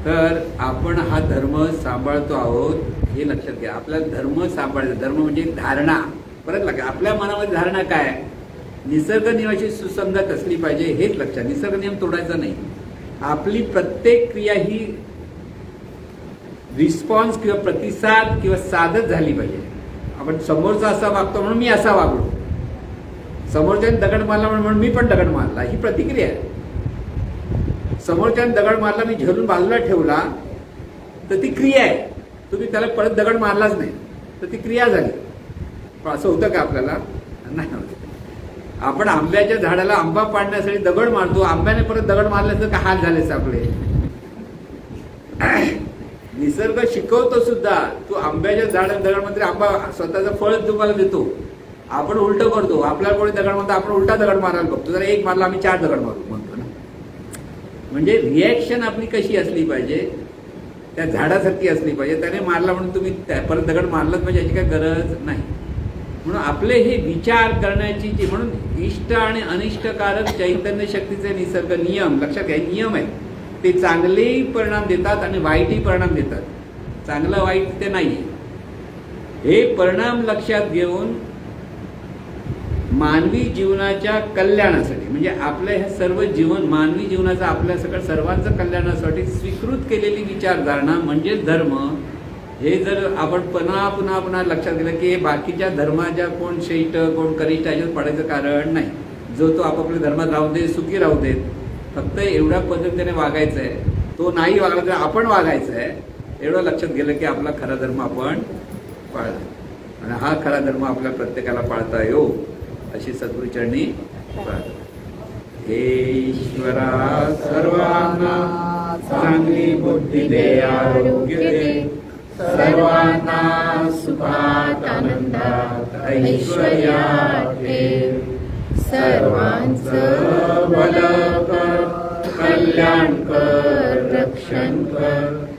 Speaker 1: तर आपण हा धर्म सांभाळतो आहोत हे लक्षात घ्या. आपल्याला धर्म सांभाळायचा. धर्म म्हणजे धारणा. परत लक्षात, आपल्या मनामध्ये धारणा काय, निसर्ग नियमाशी सुसंगत असली पाहिजे, हेच लक्षात. निसर्ग नियम तोडायचा नाही. आपली प्रत्येक क्रिया ही रिस्पॉन्स किंवा प्रतिसाद किंवा साधच झाली पाहिजे. आपण समोरचा असा वागतो म्हणून मी असा वागलो, समोरच्याने दगड मारला म्हणून मी पण दगड मारला, ही प्रतिक्रिया आहे. समोरच्याने दगड मारला, मी झेलून बाजूला ठेवला, तर ती क्रिया आहे. तुम्ही त्याला परत दगड मारलाच नाही तर ती क्रिया झाली. पण असं होतं का आपल्याला? नाही होत. आपण आंब्याच्या झाडाला आंबा पाडण्यासाठी दगड मारतो, आंब्याने परत दगड मारल्याचं काय हाल झालेच आपले. निसर्ग शिकवतो सुद्धा, तू आंब्याच्या झाडाला दगड मारते, आंबा स्वतःचं फळ तुम्हाला देतो. आपण उलट करतो, आपल्याला कोणी दगड मारतो, आपण उलटा दगड मारायला बघतो. जर एक मारला आम्ही 4 दगड मारू म्हणतो ना. म्हणजे रिॲक्शन आपली कशी असली पाहिजे, त्या झाडासारखी असली पाहिजे. त्याने मारला म्हणून तुम्ही परत दगड मारलाच पाहिजे याची काही गरज नाही. म्हणून आपले हे विचार करण्याची जी, म्हणून इष्ट आणि अनिष्टकारक चैतन्य शक्तीचे निसर्ग नियम लक्षात घ्या. नियम आहेत, ते चांगलेही परिणाम देतात आणि वाईटही परिणाम देतात. चांगलं वाईट ते नाही. हे परिणाम लक्षात घेऊन मानवी जीवनाच्या कल्याणासाठी, म्हणजे आपलं हे सर्व जीवन मानवी जीवनाचं आपल्या सर्वांचं कल्याणासाठी स्वीकृत केलेली विचारधारणा म्हणजे धर्म. हे जर आपण पुन्हा लक्षात घेतलं की हे बाकीच्या धर्माच्या कोण श्रेष्ठ कोण कनिष्ठ याच्यात पडायचं कारण नाही. जो तो आपापल्या धर्मात राहू दे, सुखी राहू देत. फक्त एवढ्या पद्धतीने वागायचं आहे. तो नाही वागला तर आपण वागायचं आहे, एवढं लक्षात गेलं की आपला खरा धर्म आपण पाळला. आणि हा खरा धर्म आपल्या प्रत्येकाला पाळता येऊ अशी सद्गुरूचरणी प्रार्थना. हे ईश्वरा सर्वांना चांगली बुद्धी दे, आरोग्य दे, सर्वांना सुखात आनंदात ऐश्वर्यात ठेव. सर्वांचं भलं कर, कल्याण कर, रक्षण कर.